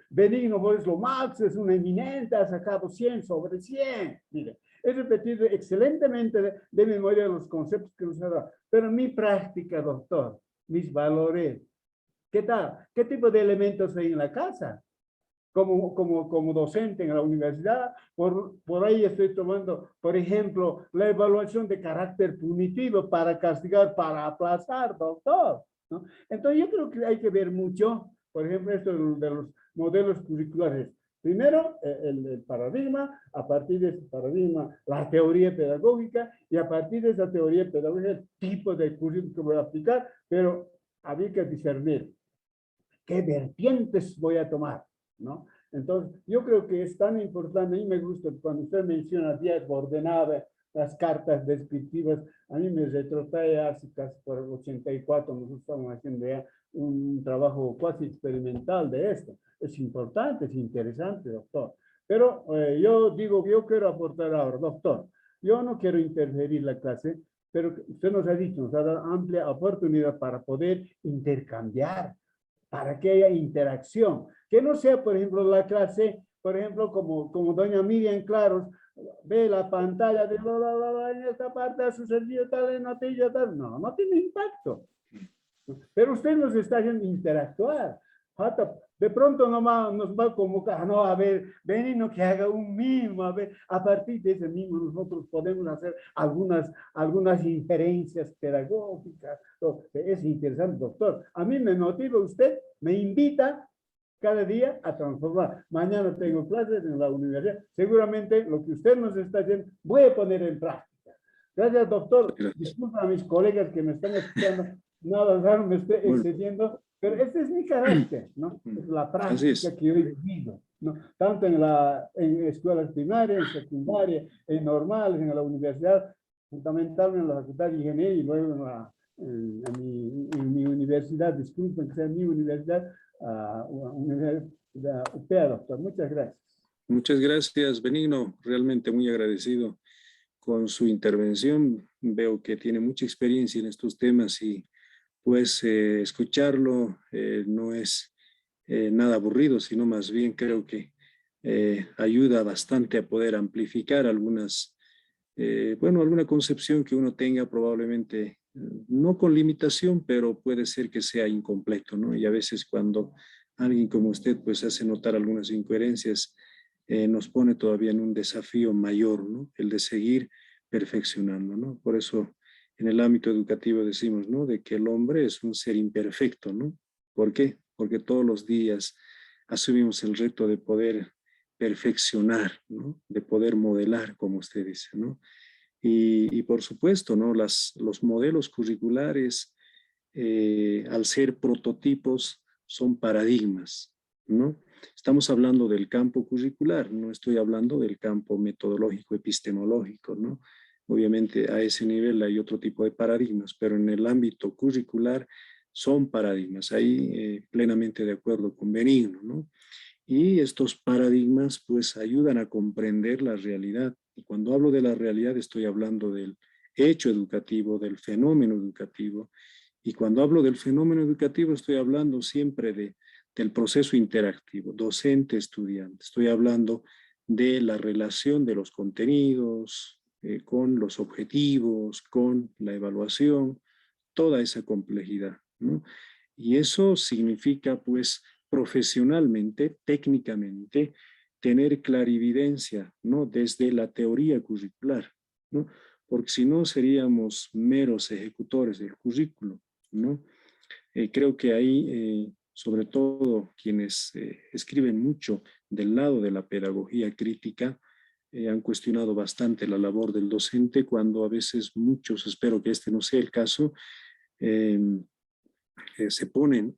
Benigno Borislo Marx es un eminente, ha sacado 100 sobre 100. Mire, he repetido excelentemente de memoria los conceptos que nos ha dado. Pero mi práctica, doctor, mis valores, ¿qué tal? ¿Qué tipo de elementos hay en la casa? Como docente en la universidad, por ahí estoy tomando, por ejemplo, la evaluación de carácter punitivo para castigar, para aplazar, doctor, ¿no? Entonces yo creo que hay que ver mucho, por ejemplo, esto de los modelos curriculares. Primero, el paradigma, a partir de ese paradigma, la teoría pedagógica, y a partir de esa teoría pedagógica, el tipo de currículum que voy a aplicar, pero había que discernir qué vertientes voy a tomar, ¿no? Entonces, yo creo que es tan importante, a mí me gusta cuando usted menciona días ordenadas, las cartas descriptivas, a mí me retrotrae hace casi por el 84, nosotros estamos haciendo ya un trabajo casi experimental de esto. Es importante, es interesante, doctor. Pero yo digo, yo quiero aportar ahora, doctor, yo no quiero interferir la clase, pero usted nos ha dicho, nos ha dado amplia oportunidad para poder intercambiar, para que haya interacción. Que no sea, por ejemplo, la clase, por ejemplo, como doña Miriam Claros, ve la pantalla de en esta parte ha sucedido tal, notilla, tal. No, no tiene impacto. Pero usted nos está haciendo interactuar. De pronto nos va a convocar, no, a ver, ven y no que haga un mimo, a ver, a partir de ese mimo nosotros podemos hacer algunas inferencias pedagógicas. Es interesante, doctor. A mí me motiva usted, me invita cada día a transformar. Mañana tengo clases en la universidad. Seguramente lo que usted nos está haciendo, voy a poner en práctica. Gracias, doctor. Disculpa a mis colegas que me están escuchando. Nada raro, me estoy excediendo, pero este es mi carácter, ¿no? Es la práctica que yo he vivido, ¿no? Tanto en escuelas primarias, en secundaria, en normales, en la universidad, fundamentalmente en la Facultad de Ingeniería y luego en mi universidad, disculpen que sea mi universidad, Universidad UPEA, doctor. Muchas gracias. Muchas gracias, Benigno. Realmente muy agradecido con su intervención. Veo que tiene mucha experiencia en estos temas y pues escucharlo no es nada aburrido, sino más bien creo que ayuda bastante a poder amplificar alguna concepción que uno tenga probablemente, no con limitación, pero puede ser que sea incompleto, ¿no? Y a veces cuando alguien como usted pues hace notar algunas incoherencias, nos pone todavía en un desafío mayor, ¿no? El de seguir perfeccionando, ¿no? Por eso en el ámbito educativo decimos, ¿no? De que el hombre es un ser imperfecto, ¿no? ¿Por qué? Porque todos los días asumimos el reto de poder perfeccionar, ¿no? De poder modelar, como usted dice, ¿no? Y por supuesto, ¿no? Los modelos curriculares, al ser prototipos, son paradigmas, ¿no? Estamos hablando del campo curricular, no estoy hablando del campo metodológico, epistemológico, ¿no? Obviamente a ese nivel hay otro tipo de paradigmas, pero en el ámbito curricular son paradigmas. Ahí plenamente de acuerdo con Benigno, ¿no? Y estos paradigmas pues ayudan a comprender la realidad. Y cuando hablo de la realidad estoy hablando del hecho educativo, del fenómeno educativo. Y cuando hablo del fenómeno educativo estoy hablando siempre del proceso interactivo, docente-estudiante. Estoy hablando de la relación de los contenidos, con los objetivos, con la evaluación, toda esa complejidad, ¿no? Y eso significa, pues, profesionalmente, técnicamente, tener clarividencia, ¿no? Desde la teoría curricular, ¿no? Porque si no seríamos meros ejecutores del currículo, ¿no? Creo que ahí, sobre todo quienes escriben mucho del lado de la pedagogía crítica, han cuestionado bastante la labor del docente cuando a veces muchos, espero que este no sea el caso, se ponen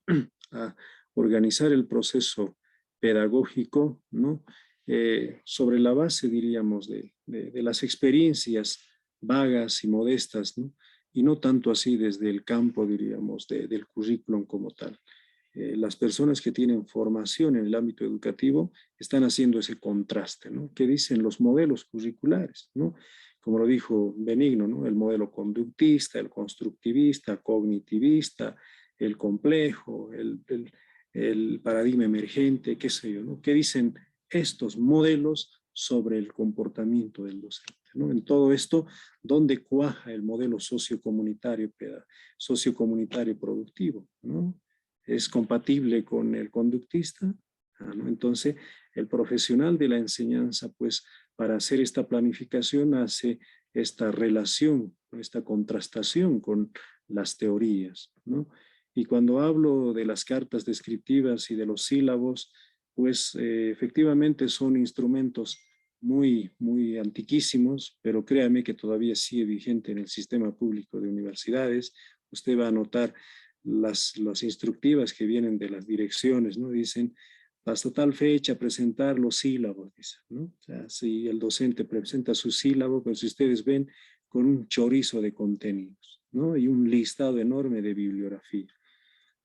a organizar el proceso pedagógico, ¿no? Sobre la base, diríamos, de las experiencias vagas y modestas, ¿no? Y no tanto así desde el campo, diríamos, del currículum como tal. Las personas que tienen formación en el ámbito educativo están haciendo ese contraste, ¿no? ¿Qué dicen los modelos curriculares, ¿no? Como lo dijo Benigno, ¿no? El modelo conductista, el constructivista, cognitivista, el complejo, el paradigma emergente, qué sé yo, ¿no? ¿Qué dicen estos modelos sobre el comportamiento del docente, ¿no? En todo esto, ¿dónde cuaja el modelo sociocomunitario productivo, ¿no? ¿Es compatible con el conductista? ¿No? Entonces, el profesional de la enseñanza, pues, para hacer esta planificación hace esta relación, esta contrastación con las teorías, ¿no? Y cuando hablo de las cartas descriptivas y de los sílabos, pues efectivamente son instrumentos muy, muy antiquísimos, pero créame que todavía sigue vigente en el sistema público de universidades. Usted va a notar las instructivas que vienen de las direcciones, ¿no? Dicen, hasta tal fecha presentar los sílabos, dice, ¿no? O sea, si el docente presenta su sílabo, pues si ustedes ven con un chorizo de contenidos, ¿no? Y un listado enorme de bibliografía.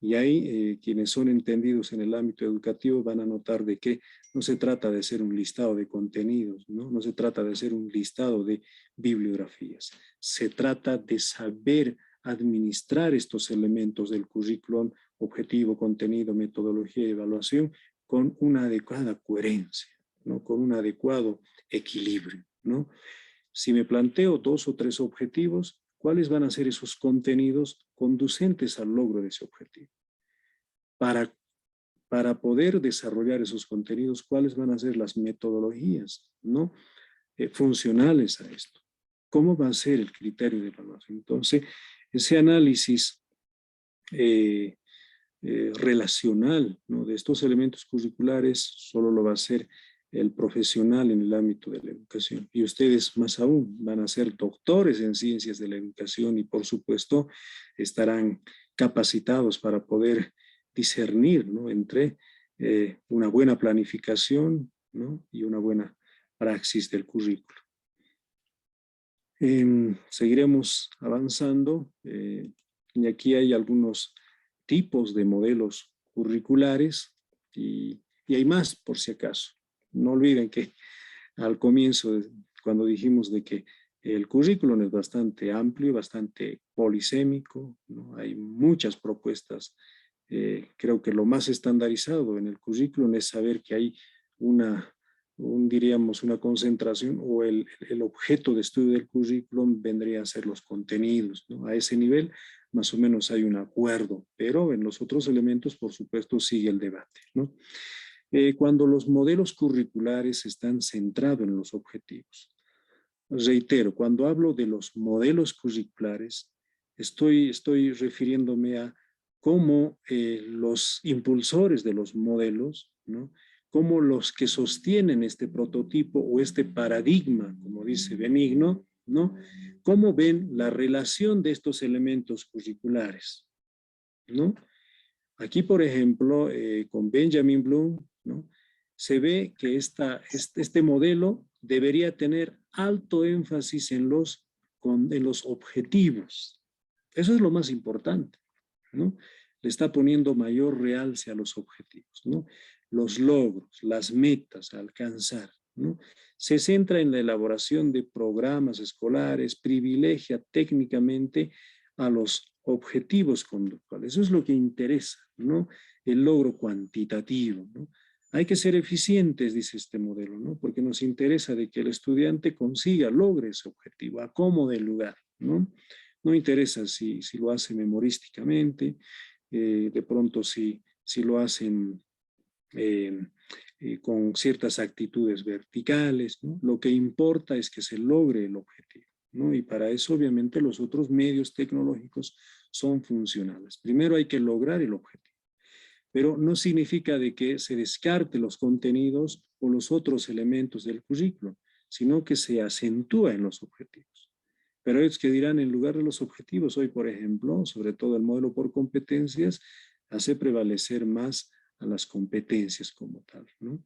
Y ahí quienes son entendidos en el ámbito educativo van a notar de que no se trata de hacer un listado de contenidos, ¿no? No se trata de hacer un listado de bibliografías. Se trata de saber administrar estos elementos del currículum, objetivo, contenido, metodología y evaluación con una adecuada coherencia, ¿no? Con un adecuado equilibrio, ¿no? Si me planteo 2 o 3 objetivos, ¿cuáles van a ser esos contenidos conducentes al logro de ese objetivo? Para poder desarrollar esos contenidos, ¿cuáles van a ser las metodologías, ¿no? Funcionales a esto? ¿Cómo va a ser el criterio de evaluación? Entonces, ese análisis relacional, ¿no? De estos elementos curriculares solo lo va a hacer el profesional en el ámbito de la educación. Y ustedes más aún van a ser doctores en ciencias de la educación y por supuesto estarán capacitados para poder discernir, ¿no? Entre una buena planificación, ¿no? Y una buena praxis del currículo. Seguiremos avanzando y aquí hay algunos tipos de modelos curriculares y hay más por si acaso. No olviden que al comienzo, cuando dijimos de que el currículum es bastante amplio, bastante polisémico, ¿no? Hay muchas propuestas. Creo que lo más estandarizado en el currículum es saber que hay diríamos, una concentración o el objeto de estudio del currículum vendría a ser los contenidos, ¿no? A ese nivel más o menos hay un acuerdo, pero en los otros elementos, por supuesto, sigue el debate, ¿no? Cuando los modelos curriculares están centrados en los objetivos. Reitero, cuando hablo de los modelos curriculares, estoy refiriéndome a cómo los impulsores de los modelos, ¿no? Cómo los que sostienen este prototipo o este paradigma, como dice Benigno, ¿no? Cómo ven la relación de estos elementos curriculares, ¿no? Aquí, por ejemplo, con Benjamin Bloom, ¿no? Se ve que este modelo debería tener alto énfasis en los objetivos. Eso es lo más importante, ¿no? Le está poniendo mayor realce a los objetivos, ¿no? Los logros, las metas a alcanzar, ¿no? Se centra en la elaboración de programas escolares, privilegia técnicamente a los objetivos conductuales. Eso es lo que interesa, ¿no? El logro cuantitativo, ¿no? Hay que ser eficientes, dice este modelo, ¿no? Porque nos interesa de que el estudiante logre ese objetivo, acomode el lugar, ¿no? No interesa si lo hace memorísticamente, de pronto si lo hacen con ciertas actitudes verticales, ¿no? Lo que importa es que se logre el objetivo, ¿no? Y para eso obviamente los otros medios tecnológicos son funcionales. Primero hay que lograr el objetivo, pero no significa de que se descarte los contenidos o los otros elementos del currículo, sino que se acentúa en los objetivos. Pero ellos que dirán, en lugar de los objetivos, hoy por ejemplo, sobre todo el modelo por competencias, hace prevalecer más a las competencias como tal, ¿no?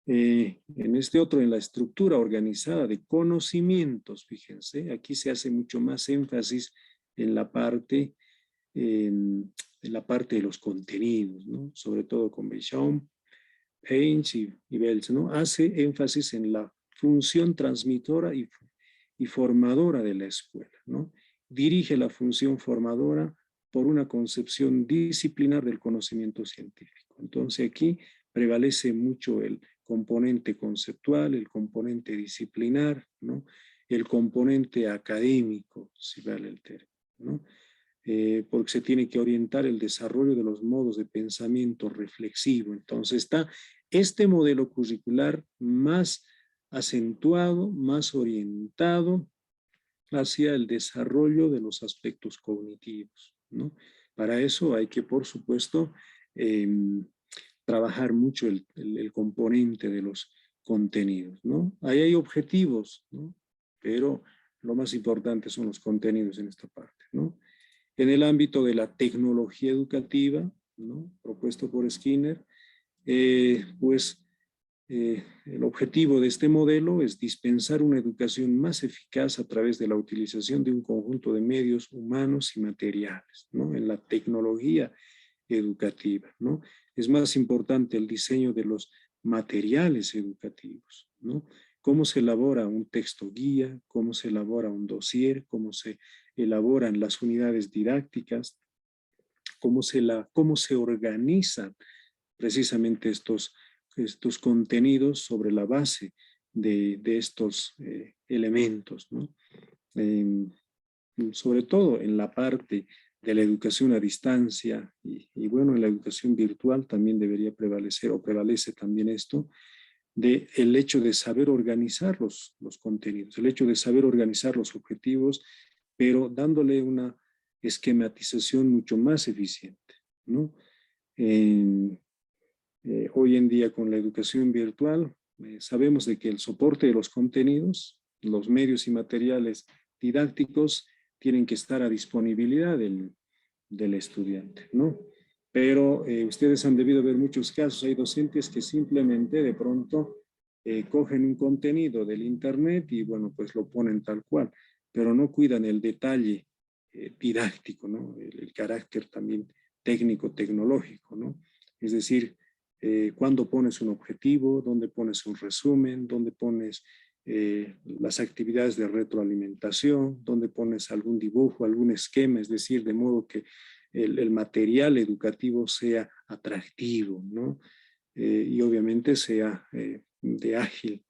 En este otro, en la estructura organizada de conocimientos, fíjense, aquí se hace mucho más énfasis en la parte de los contenidos, ¿no? Sobre todo con Béchamp, Payne y Belz, ¿no? Hace énfasis en la función transmisora y formadora de la escuela, ¿no? Dirige la función formadora por una concepción disciplinar del conocimiento científico. Entonces aquí prevalece mucho el componente conceptual, el componente disciplinar, ¿no? El componente académico, si vale el término, ¿no? Porque se tiene que orientar el desarrollo de los modos de pensamiento reflexivo. Entonces está este modelo curricular más acentuado, más orientado hacia el desarrollo de los aspectos cognitivos, ¿no? Para eso hay que, por supuesto, trabajar mucho el componente de los contenidos, ¿no? Ahí hay objetivos, ¿no? Pero lo más importante son los contenidos en esta parte, ¿no? En el ámbito de la tecnología educativa, ¿no? Propuesto por Skinner, el objetivo de este modelo es dispensar una educación más eficaz a través de la utilización de un conjunto de medios humanos y materiales, ¿no? En la tecnología educativa, ¿no? Es más importante el diseño de los materiales educativos, ¿no? Cómo se elabora un texto guía, cómo se elabora un dossier, cómo se elaboran las unidades didácticas, cómo se organizan precisamente estos contenidos sobre la base de estos elementos, ¿no? Sobre todo en la parte de la educación a distancia y bueno, en la educación virtual también debería prevalecer o prevalece también esto, de el hecho de saber organizar los contenidos, el hecho de saber organizar los objetivos, pero dándole una esquematización mucho más eficiente, ¿no? Hoy en día con la educación virtual sabemos de que el soporte de los contenidos, los medios y materiales didácticos tienen que estar a disponibilidad del estudiante, ¿no? Pero ustedes han debido ver muchos casos, hay docentes que simplemente de pronto cogen un contenido del internet y bueno, pues lo ponen tal cual, pero no cuidan el detalle didáctico, ¿no? El carácter también técnico, tecnológico, ¿no? Es decir, cuándo pones un objetivo, dónde pones un resumen, dónde pones las actividades de retroalimentación, dónde pones algún dibujo, algún esquema, es decir, de modo que el material educativo sea atractivo, ¿no? Y obviamente sea de ágil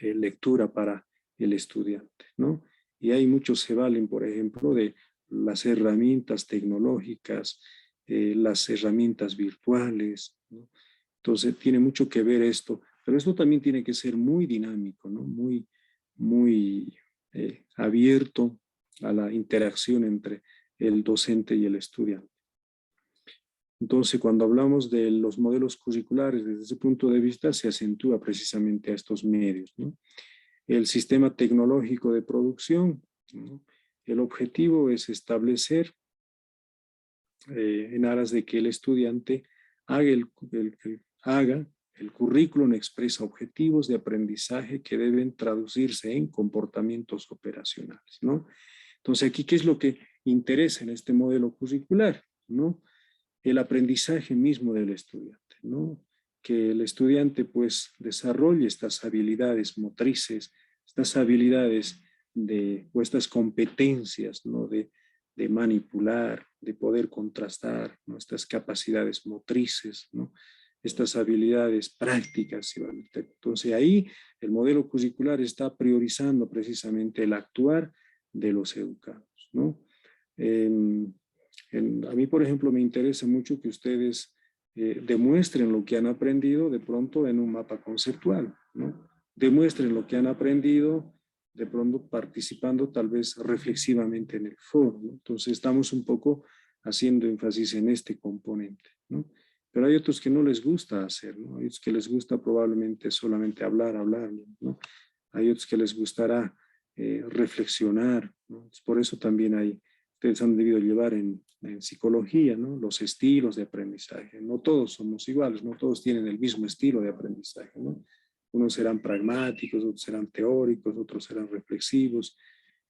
lectura para el estudiante, ¿no? Y hay muchos se valen, por ejemplo, de las herramientas tecnológicas, las herramientas virtuales, ¿no? Entonces tiene mucho que ver esto, pero esto también tiene que ser muy dinámico, ¿no? Muy abierto a la interacción entre el docente y el estudiante. Entonces, cuando hablamos de los modelos curriculares, desde ese punto de vista, se acentúa precisamente a estos medios, ¿no? El sistema tecnológico de producción, ¿no? El objetivo es establecer en aras de que el estudiante haga el currículum, expresa objetivos de aprendizaje que deben traducirse en comportamientos operacionales, ¿no? Entonces, aquí, ¿qué es lo que interesa en este modelo curricular, ¿no? El aprendizaje mismo del estudiante, ¿no? Que el estudiante, pues, desarrolle estas habilidades motrices, estas habilidades o estas competencias, ¿no? De manipular, de poder contrastar, ¿no? Estas capacidades motrices, ¿no? Estas habilidades prácticas. Entonces ahí el modelo curricular está priorizando precisamente el actuar de los educados, ¿no? A mí, por ejemplo, me interesa mucho que ustedes demuestren lo que han aprendido de pronto en un mapa conceptual, ¿no? Demuestren lo que han aprendido de pronto participando tal vez reflexivamente en el foro, ¿no? Entonces estamos un poco haciendo énfasis en este componente, ¿no? Pero hay otros que no les gusta hacer, ¿no? Hay otros que les gusta probablemente solamente hablar, ¿no? Hay otros que les gustará reflexionar, ¿no? Por eso también ustedes han debido llevar en psicología, ¿no? Los estilos de aprendizaje. No todos somos iguales, no todos tienen el mismo estilo de aprendizaje, ¿no? Unos serán pragmáticos, otros serán teóricos, otros serán reflexivos,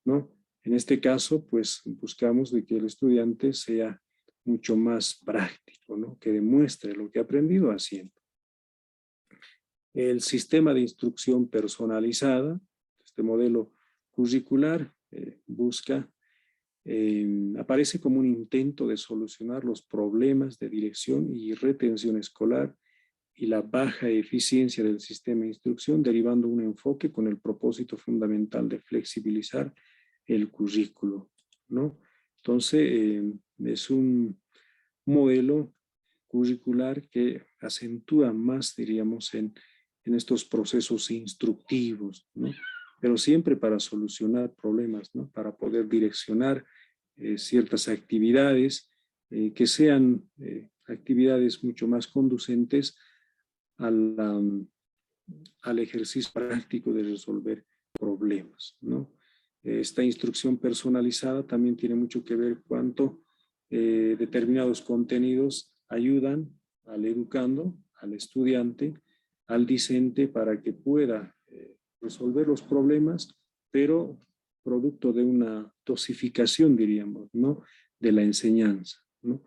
¿no? En este caso, pues buscamos de que el estudiante sea mucho más práctico, ¿no? Que demuestre lo que ha aprendido haciendo. El sistema de instrucción personalizada, este modelo curricular, aparece como un intento de solucionar los problemas de dirección y retención escolar y la baja eficiencia del sistema de instrucción, derivando un enfoque con el propósito fundamental de flexibilizar el currículo, ¿no? Entonces, es un modelo curricular que acentúa más, diríamos, en estos procesos instructivos, ¿no? Pero siempre para solucionar problemas, ¿no? Para poder direccionar ciertas actividades que sean actividades mucho más conducentes al ejercicio práctico de resolver problemas, ¿no? esta instrucción personalizada también tiene mucho que ver cuánto determinados contenidos ayudan al educando, al estudiante, al discente para que pueda resolver los problemas, pero producto de una dosificación, diríamos, ¿no? De la enseñanza, ¿no?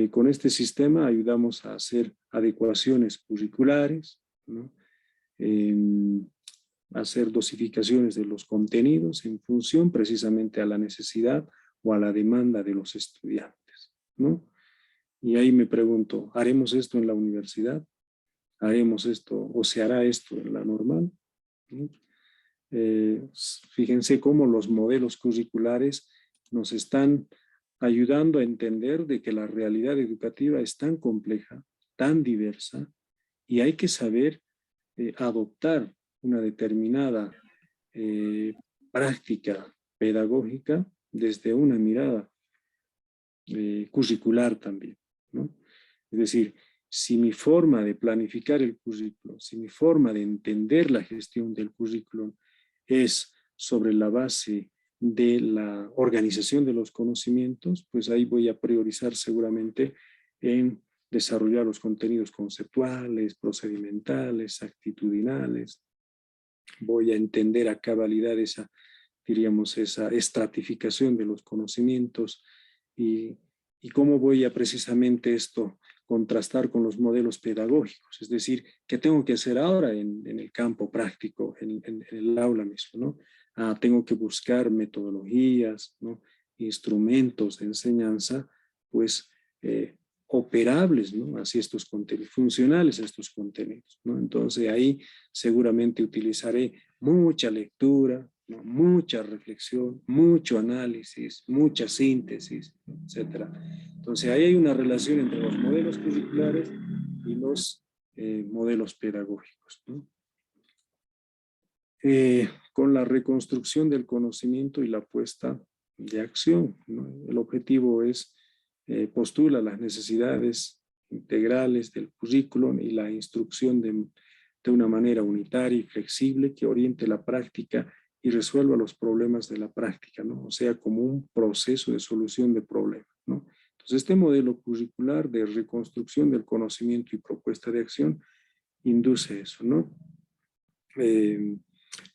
Con este sistema ayudamos a hacer adecuaciones curriculares, ¿no? Hacer dosificaciones de los contenidos en función precisamente a la necesidad o a la demanda de los estudiantes, ¿no? Y ahí me pregunto, ¿haremos esto en la universidad? ¿Haremos esto o se hará esto en la normal? ¿No? Fíjense cómo los modelos curriculares nos están ayudando a entender de que la realidad educativa es tan compleja, tan diversa, y hay que saber adoptar una determinada práctica pedagógica desde una mirada curricular también, ¿no? Es decir, si mi forma de planificar el currículo, si mi forma de entender la gestión del currículo es sobre la base de la organización de los conocimientos, pues ahí voy a priorizar seguramente en desarrollar los contenidos conceptuales, procedimentales, actitudinales. Voy a entender a cabalidad esa, diríamos, esa estratificación de los conocimientos y cómo voy a precisamente esto contrastar con los modelos pedagógicos, es decir, ¿qué tengo que hacer ahora en el campo práctico, en el aula mismo, ¿no? Tengo que buscar metodologías, ¿no? Instrumentos de enseñanza, pues, operables, ¿no? Hacia estos contenidos, funcionales a estos contenidos, ¿no? Entonces ahí seguramente utilizaré mucha lectura, ¿no? Mucha reflexión, mucho análisis, mucha síntesis, etc. Entonces ahí hay una relación entre los modelos curriculares y los modelos pedagógicos, ¿no? Con la reconstrucción del conocimiento y la puesta de acción, ¿no? El objetivo es postula las necesidades integrales del currículum y la instrucción de una manera unitaria y flexible que oriente la práctica y resuelva los problemas de la práctica, ¿no? O sea, como un proceso de solución de problemas, ¿no? Entonces, este modelo curricular de reconstrucción del conocimiento y propuesta de acción induce eso, ¿no?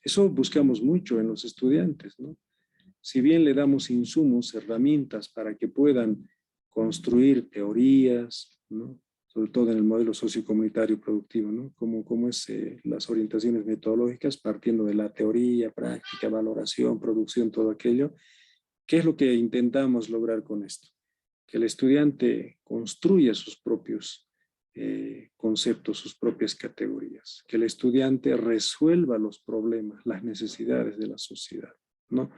Eso buscamos mucho en los estudiantes, ¿no? Si bien le damos insumos, herramientas para que puedan construir teorías, ¿no? Sobre todo en el modelo sociocomunitario productivo, ¿no? Como es las orientaciones metodológicas partiendo de la teoría, práctica, valoración, producción, todo aquello. ¿Qué es lo que intentamos lograr con esto? Que el estudiante construya sus propios conceptos, sus propias categorías, que el estudiante resuelva los problemas, las necesidades de la sociedad, ¿no?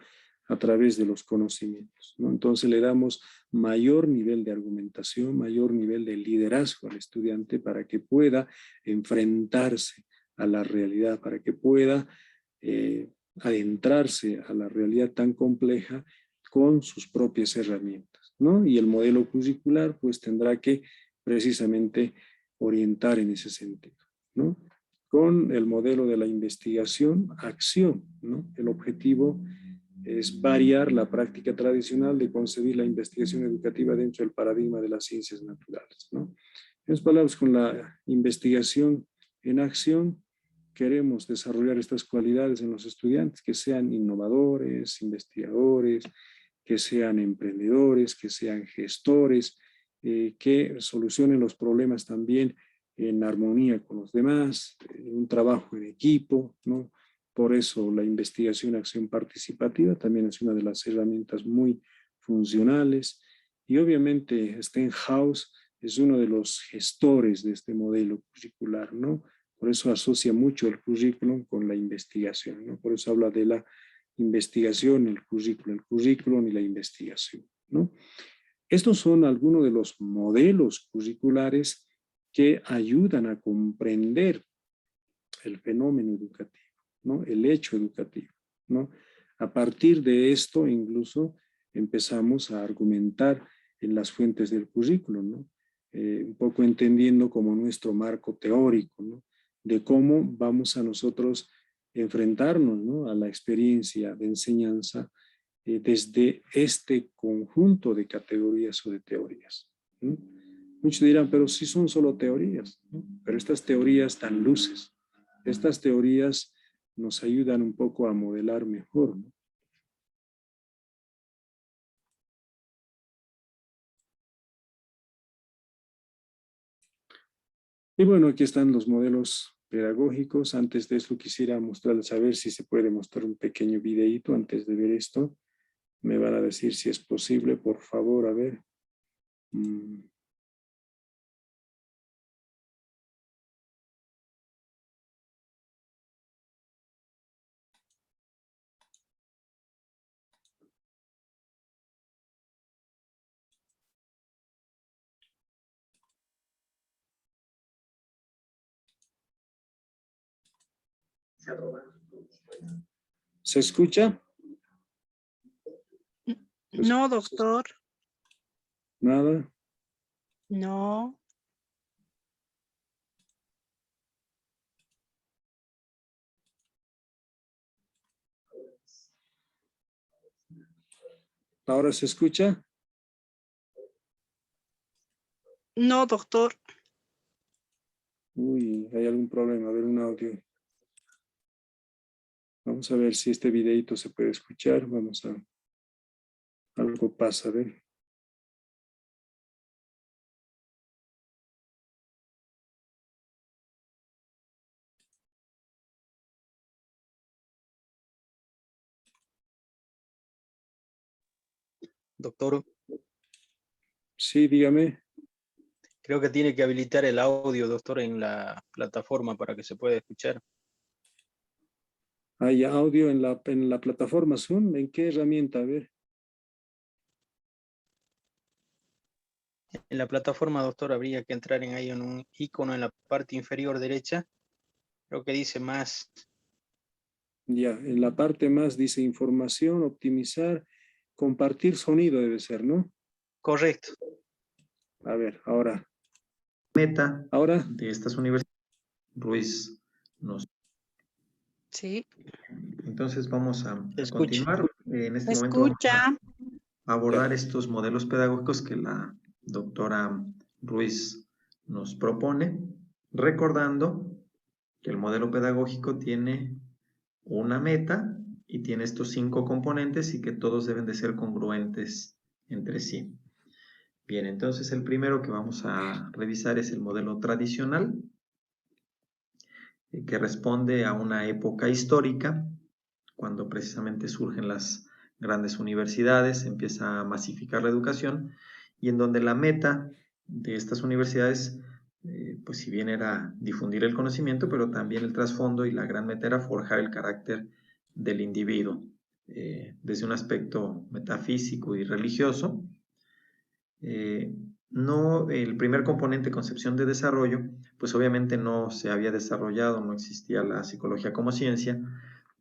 A través de los conocimientos, ¿no? Entonces le damos mayor nivel de argumentación, mayor nivel de liderazgo al estudiante para que pueda enfrentarse a la realidad, para que pueda adentrarse a la realidad tan compleja con sus propias herramientas, ¿no? Y el modelo curricular pues tendrá que precisamente orientar en ese sentido, ¿no? Con el modelo de la investigación, acción, ¿no? El objetivo es variar la práctica tradicional de concebir la investigación educativa dentro del paradigma de las ciencias naturales, ¿no? En otras palabras, con la investigación en acción, queremos desarrollar estas cualidades en los estudiantes, que sean innovadores, investigadores, que sean emprendedores, que sean gestores, que solucionen los problemas también en armonía con los demás, un trabajo en equipo, ¿no? Por eso la investigación acción participativa también es una de las herramientas muy funcionales y obviamente Stenhouse es uno de los gestores de este modelo curricular, ¿no? Por eso asocia mucho el currículum con la investigación, ¿no? Por eso habla de la investigación, el currículum y la investigación, ¿no? Estos son algunos de los modelos curriculares que ayudan a comprender el fenómeno educativo, ¿no? El hecho educativo, ¿no? A partir de esto, incluso, empezamos a argumentar en las fuentes del currículum, ¿no? Un poco entendiendo como nuestro marco teórico, ¿no? De cómo vamos a nosotros enfrentarnos, ¿no?, a la experiencia de enseñanza desde este conjunto de categorías o de teorías, ¿no? Muchos dirán, pero si son solo teorías, ¿no? Pero estas teorías dan luces. Estas teorías nos ayudan un poco a modelar mejor, ¿no? Y bueno, aquí están los modelos pedagógicos. Antes de esto quisiera mostrarles, a ver si se puede mostrar un pequeño videíto antes de ver esto. Me van a decir si es posible, por favor, a ver. ¿Se escucha? No, doctor. Nada. No. ¿Ahora se escucha? No, doctor. Uy, hay algún problema. A ver, un audio. Vamos a ver si este videito se puede escuchar. Vamos a... Algo pasa, a ver. Doctor, Sí, dígame. creo que tiene que habilitar el audio, doctor, en la plataforma para que se pueda escuchar. Hay audio en la plataforma Zoom. ¿En qué herramienta? A ver. En la plataforma, doctor, habría que entrar ahí en un icono en la parte inferior derecha. Creo que dice más. Ya, en la parte más dice información, optimizar, compartir sonido debe ser, ¿no? Correcto. A ver, ahora. Meta Ahora. de estas universidades, Ruiz nos... Sí. Entonces vamos a Escucha. continuar. En este momento vamos Escucha. a abordar estos modelos pedagógicos que la doctora Ruiz nos propone, recordando que el modelo pedagógico tiene una meta y tiene estos 5 componentes y que todos deben de ser congruentes entre sí. Bien, entonces el primero que vamos a revisar es el modelo tradicional, que responde a una época histórica, cuando precisamente surgen las grandes universidades, empieza a masificar la educación, y en donde la meta de estas universidades, pues si bien era difundir el conocimiento, pero también el trasfondo y la gran meta era forjar el carácter del individuo, desde un aspecto metafísico y religioso. No, el primer componente, concepción de desarrollo, pues obviamente no se había desarrollado, no existía la psicología como ciencia.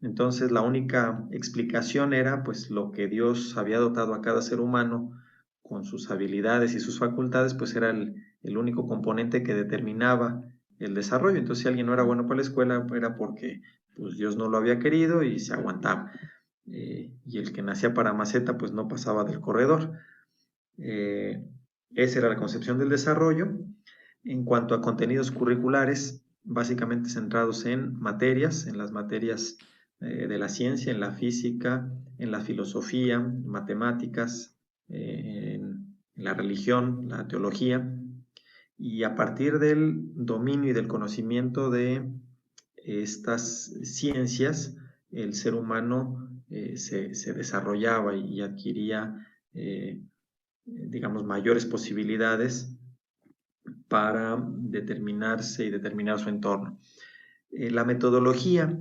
Entonces la única explicación era pues lo que Dios había dotado a cada ser humano con sus habilidades y sus facultades, pues era el único componente que determinaba el desarrollo. Entonces si alguien no era bueno para la escuela era porque pues Dios no lo había querido y se aguantaba. Y el que nacía para maceta pues no pasaba del corredor. Esa era la concepción del desarrollo. En cuanto a contenidos curriculares, básicamente centrados en materias, en las materias de la ciencia, en la física, en la filosofía, matemáticas, en la religión, la teología, y a partir del dominio y del conocimiento de estas ciencias, el ser humano se desarrollaba y adquiría digamos, mayores posibilidades para determinarse y determinar su entorno. La metodología,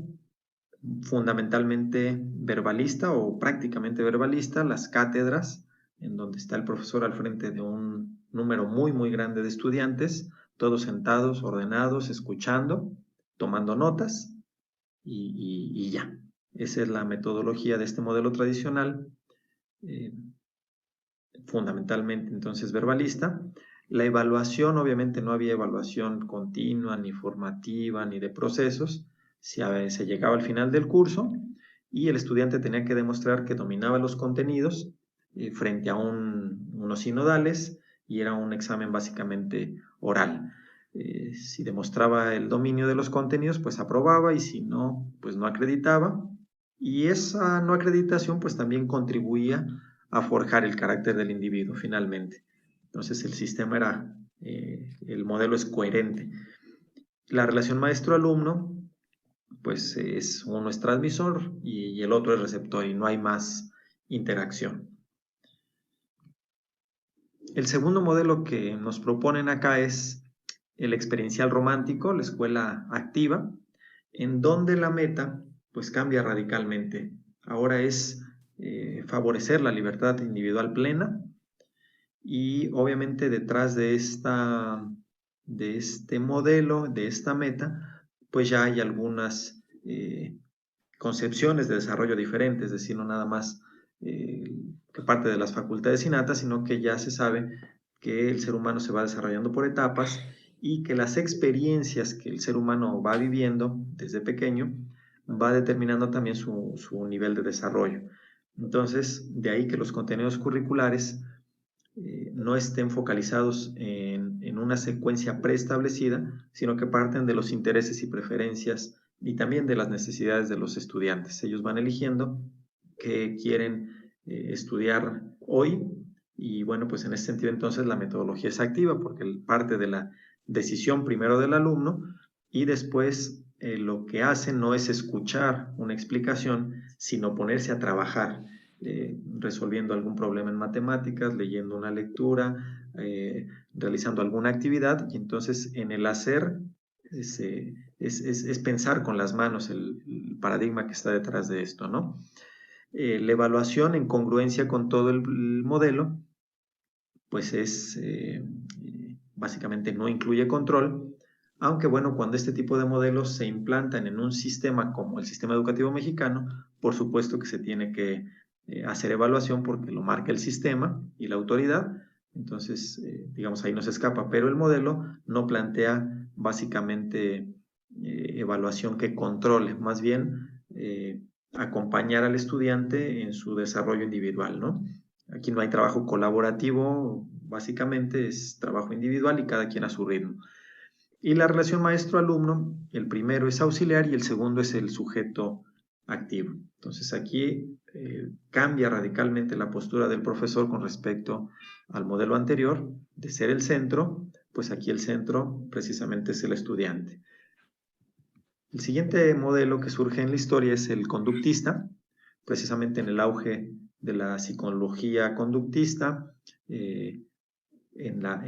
fundamentalmente verbalista o prácticamente verbalista, las cátedras, en donde está el profesor al frente de un número muy, muy grande de estudiantes, todos sentados, ordenados, escuchando, tomando notas y ya. Esa es la metodología de este modelo tradicional. Fundamentalmente entonces verbalista. La evaluación, obviamente no había evaluación continua, ni formativa, ni de procesos, se llegaba al final del curso y el estudiante tenía que demostrar que dominaba los contenidos frente a unos sinodales, y era un examen básicamente oral. Si demostraba el dominio de los contenidos, pues aprobaba, y si no, pues no acreditaba. Y esa no acreditación pues también contribuía a forjar el carácter del individuo finalmente. Entonces el sistema era, el modelo es coherente. La relación maestro-alumno pues uno es transmisor y el otro es receptor, y no hay más interacción. El segundo modelo que nos proponen acá es el experiencial romántico, la escuela activa, en donde la meta pues cambia radicalmente. Ahora es favorecer la libertad individual plena, y obviamente detrás de este modelo, de esta meta, pues ya hay algunas concepciones de desarrollo diferentes, es decir, no nada más que parte de las facultades innatas, sino que ya se sabe que el ser humano se va desarrollando por etapas, y que las experiencias que el ser humano va viviendo desde pequeño va determinando también su nivel de desarrollo. Entonces, de ahí que los contenidos curriculares no estén focalizados en una secuencia preestablecida, sino que parten de los intereses y preferencias y también de las necesidades de los estudiantes. Ellos van eligiendo qué quieren estudiar hoy, y bueno, pues en ese sentido entonces la metodología es activa, porque parte de la decisión primero del alumno, y después lo que hacen no es escuchar una explicación, sino ponerse a trabajar, resolviendo algún problema en matemáticas, leyendo una lectura, realizando alguna actividad, y entonces en el hacer es pensar con las manos el paradigma que está detrás de esto, ¿no? La evaluación en congruencia con todo el modelo, pues básicamente no incluye control, aunque bueno, cuando este tipo de modelos se implantan en un sistema como el sistema educativo mexicano, por supuesto que se tiene que hacer evaluación, porque lo marca el sistema y la autoridad. Entonces, digamos, ahí no se escapa, pero el modelo no plantea básicamente evaluación que controle, más bien acompañar al estudiante en su desarrollo individual, ¿no? Aquí no hay trabajo colaborativo, básicamente es trabajo individual y cada quien a su ritmo. Y la relación maestro-alumno, el primero es auxiliar y el segundo es el sujeto activo. Entonces aquí cambia radicalmente la postura del profesor con respecto al modelo anterior, de ser el centro, pues aquí el centro precisamente es el estudiante. El siguiente modelo que surge en la historia es el conductista, precisamente en el auge de la psicología conductista, en la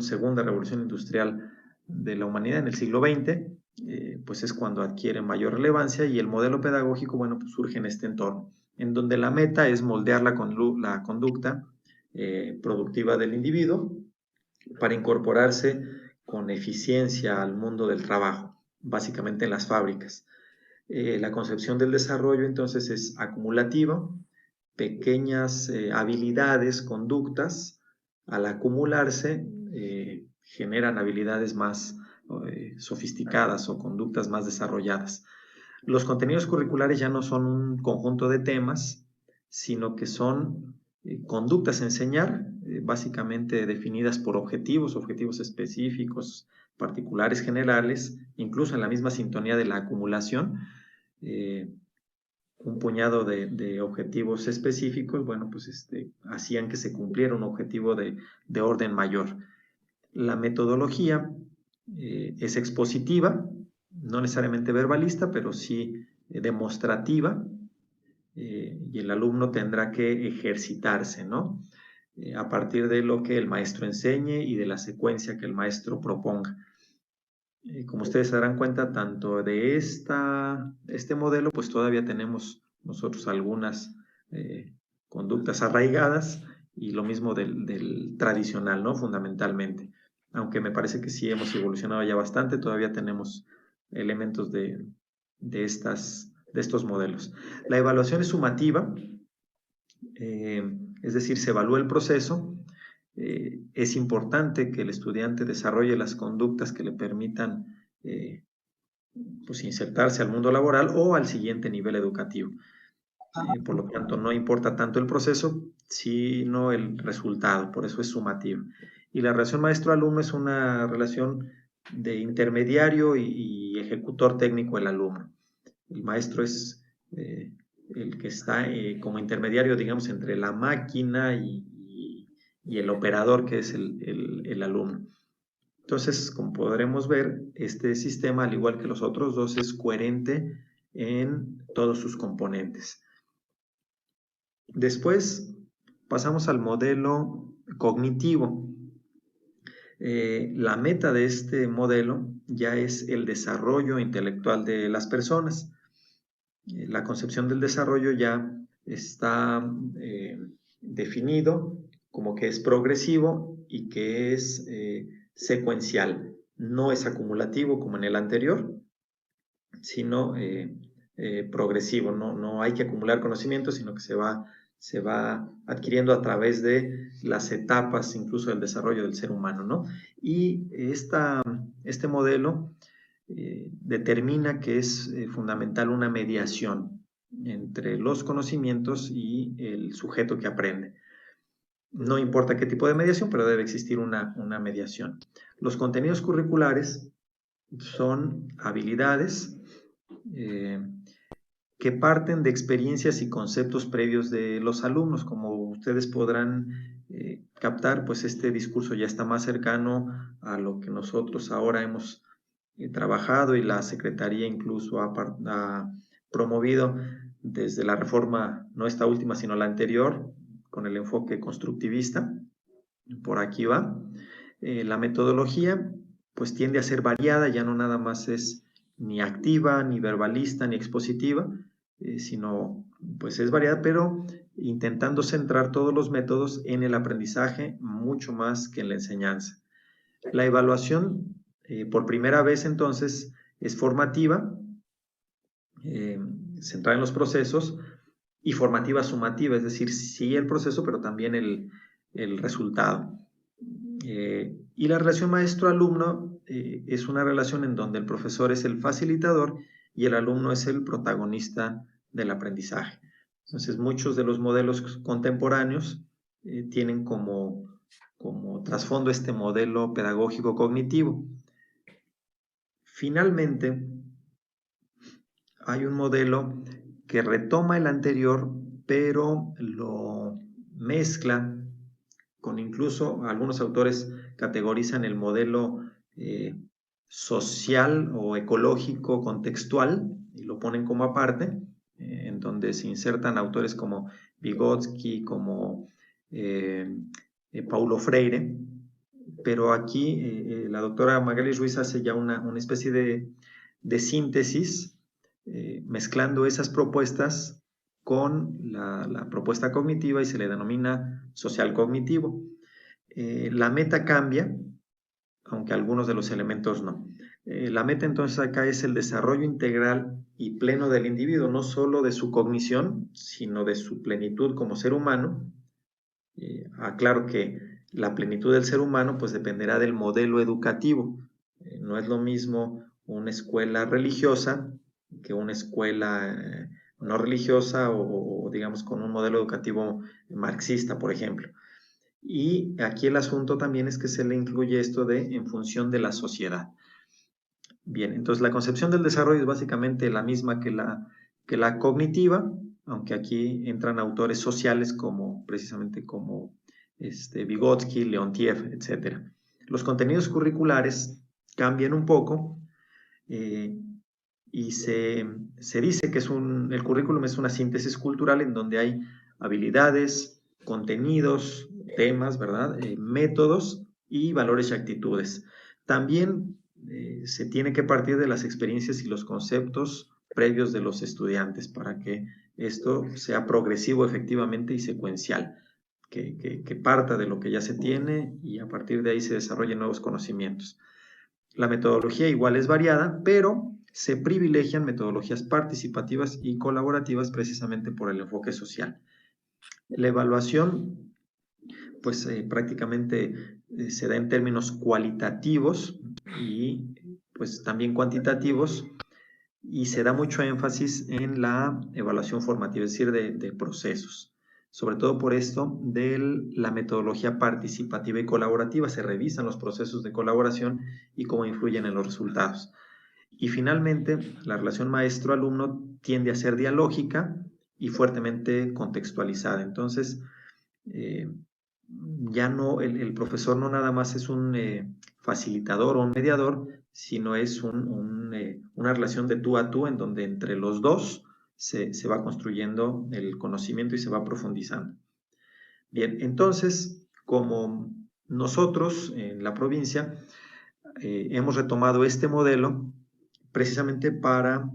segunda revolución industrial de la humanidad en el siglo XX, pues es cuando adquiere mayor relevancia, y el modelo pedagógico, bueno, pues surge en este entorno, en donde la meta es moldear la conducta productiva del individuo para incorporarse con eficiencia al mundo del trabajo, básicamente en las fábricas. La concepción del desarrollo entonces es acumulativa, pequeñas habilidades, conductas, al acumularse generan habilidades más sofisticadas o conductas más desarrolladas. Los contenidos curriculares ya no son un conjunto de temas, sino que son conductas a enseñar, básicamente definidas por objetivos específicos, particulares, generales, incluso en la misma sintonía de la acumulación. Un puñado de objetivos específicos, bueno, pues hacían que se cumpliera un objetivo de orden mayor. La metodología es expositiva, no necesariamente verbalista, pero sí demostrativa, y el alumno tendrá que ejercitarse, ¿no? A partir de lo que el maestro enseñe y de la secuencia que el maestro proponga. Como ustedes se darán cuenta, tanto de este modelo, pues todavía tenemos nosotros algunas conductas arraigadas, y lo mismo del tradicional, ¿no? Fundamentalmente. Aunque me parece que sí hemos evolucionado ya bastante, todavía tenemos elementos de estos modelos. La evaluación es sumativa, es decir, se evalúa el proceso. Es importante que el estudiante desarrolle las conductas que le permitan pues, insertarse al mundo laboral o al siguiente nivel educativo. Por lo tanto, no importa tanto el proceso, sino el resultado, por eso es sumativo. Y la relación maestro-alumno es una relación de intermediario y ejecutor técnico del alumno. El maestro es el que está como intermediario, digamos, entre la máquina y el operador, que es el alumno. Entonces, como podremos ver, este sistema, al igual que los otros dos, es coherente en todos sus componentes. Después pasamos al modelo cognitivo. La meta de este modelo ya es el desarrollo intelectual de las personas. La concepción del desarrollo ya está definido como que es progresivo y que es secuencial. No es acumulativo como en el anterior, sino progresivo. No hay que acumular conocimiento, sino que se va adquiriendo a través de las etapas incluso del desarrollo del ser humano, ¿no? Y este modelo determina que es fundamental una mediación entre los conocimientos y el sujeto que aprende. No importa qué tipo de mediación, pero debe existir una mediación. Los contenidos curriculares son habilidades que parten de experiencias y conceptos previos de los alumnos. Como ustedes podrán captar, pues este discurso ya está más cercano a lo que nosotros ahora hemos trabajado y la Secretaría incluso ha promovido desde la reforma, no esta última, sino la anterior, con el enfoque constructivista. Por aquí va. La metodología, pues tiende a ser variada, ya no nada más es ni activa, ni verbalista, ni expositiva, sino pues es variada, pero intentando centrar todos los métodos en el aprendizaje mucho más que en la enseñanza. La evaluación, por primera vez entonces, es formativa, centrada en los procesos, y formativa sumativa, es decir, sí el proceso, pero también el resultado. Y la relación maestro-alumno es una relación en donde el profesor es el facilitador y el alumno es el protagonista del aprendizaje. Entonces, muchos de los modelos contemporáneos tienen como trasfondo este modelo pedagógico cognitivo. Finalmente, hay un modelo que retoma el anterior, pero lo mezcla con incluso algunos autores categorizan el modelo social o ecológico contextual y lo ponen como aparte, en donde se insertan autores como Vygotsky, como Paulo Freire, pero aquí la doctora Magali Ruiz hace ya una especie de síntesis mezclando esas propuestas con la propuesta cognitiva y se le denomina social cognitivo. La meta cambia, aunque algunos de los elementos no. La meta entonces acá es el desarrollo integral y pleno del individuo, no solo de su cognición, sino de su plenitud como ser humano. Aclaro que la plenitud del ser humano pues dependerá del modelo educativo. No es lo mismo una escuela religiosa que una escuela no religiosa o digamos con un modelo educativo marxista, por ejemplo. Y aquí el asunto también es que se le incluye esto de en función de la sociedad. Bien, entonces la concepción del desarrollo es básicamente la misma que la cognitiva, aunque aquí entran autores sociales como precisamente como Vygotsky, Leontiev, etc. Los contenidos curriculares cambian un poco y se dice que el currículum es una síntesis cultural en donde hay habilidades, contenidos, temas, ¿verdad? Métodos y valores y actitudes. También se tiene que partir de las experiencias y los conceptos previos de los estudiantes para que esto sea progresivo efectivamente y secuencial, que parta de lo que ya se tiene y a partir de ahí se desarrollen nuevos conocimientos. La metodología igual es variada, pero se privilegian metodologías participativas y colaborativas precisamente por el enfoque social. La evaluación, pues prácticamente se da en términos cualitativos y pues también cuantitativos, y se da mucho énfasis en la evaluación formativa, es decir, de procesos. Sobre todo por esto de la metodología participativa y colaborativa, se revisan los procesos de colaboración y cómo influyen en los resultados. Y finalmente, la relación maestro-alumno tiende a ser dialógica y fuertemente contextualizada. Entonces, ya no, el profesor no nada más es un facilitador o un mediador, sino es una relación de tú a tú en donde entre los dos se va construyendo el conocimiento y se va profundizando. Bien, entonces, como nosotros en la provincia hemos retomado este modelo precisamente para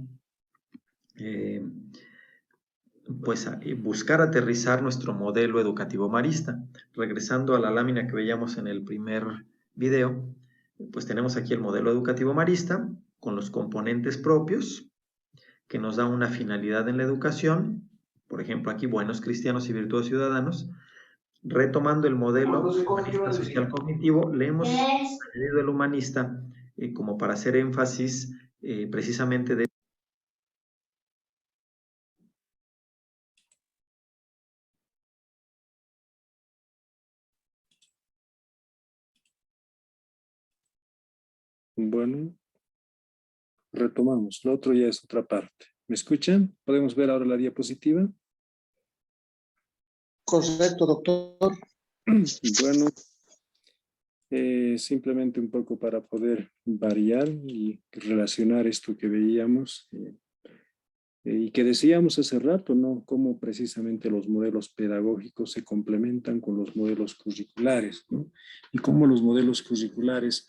pues buscar aterrizar nuestro modelo educativo marista. Regresando a la lámina que veíamos en el primer video, pues tenemos aquí el modelo educativo marista con los componentes propios que nos da una finalidad en la educación, por ejemplo aquí buenos cristianos y virtuosos ciudadanos. Retomando el modelo humanista social cognitivo, le hemos añadido el humanista como para hacer énfasis precisamente de Bueno, retomamos. Lo otro ya es otra parte. ¿Me escuchan? ¿Podemos ver ahora la diapositiva? Correcto, doctor. Bueno, simplemente un poco para poder variar y relacionar esto que veíamos y que decíamos hace rato, ¿no? Cómo precisamente los modelos pedagógicos se complementan con los modelos curriculares, ¿no? Y cómo los modelos curriculares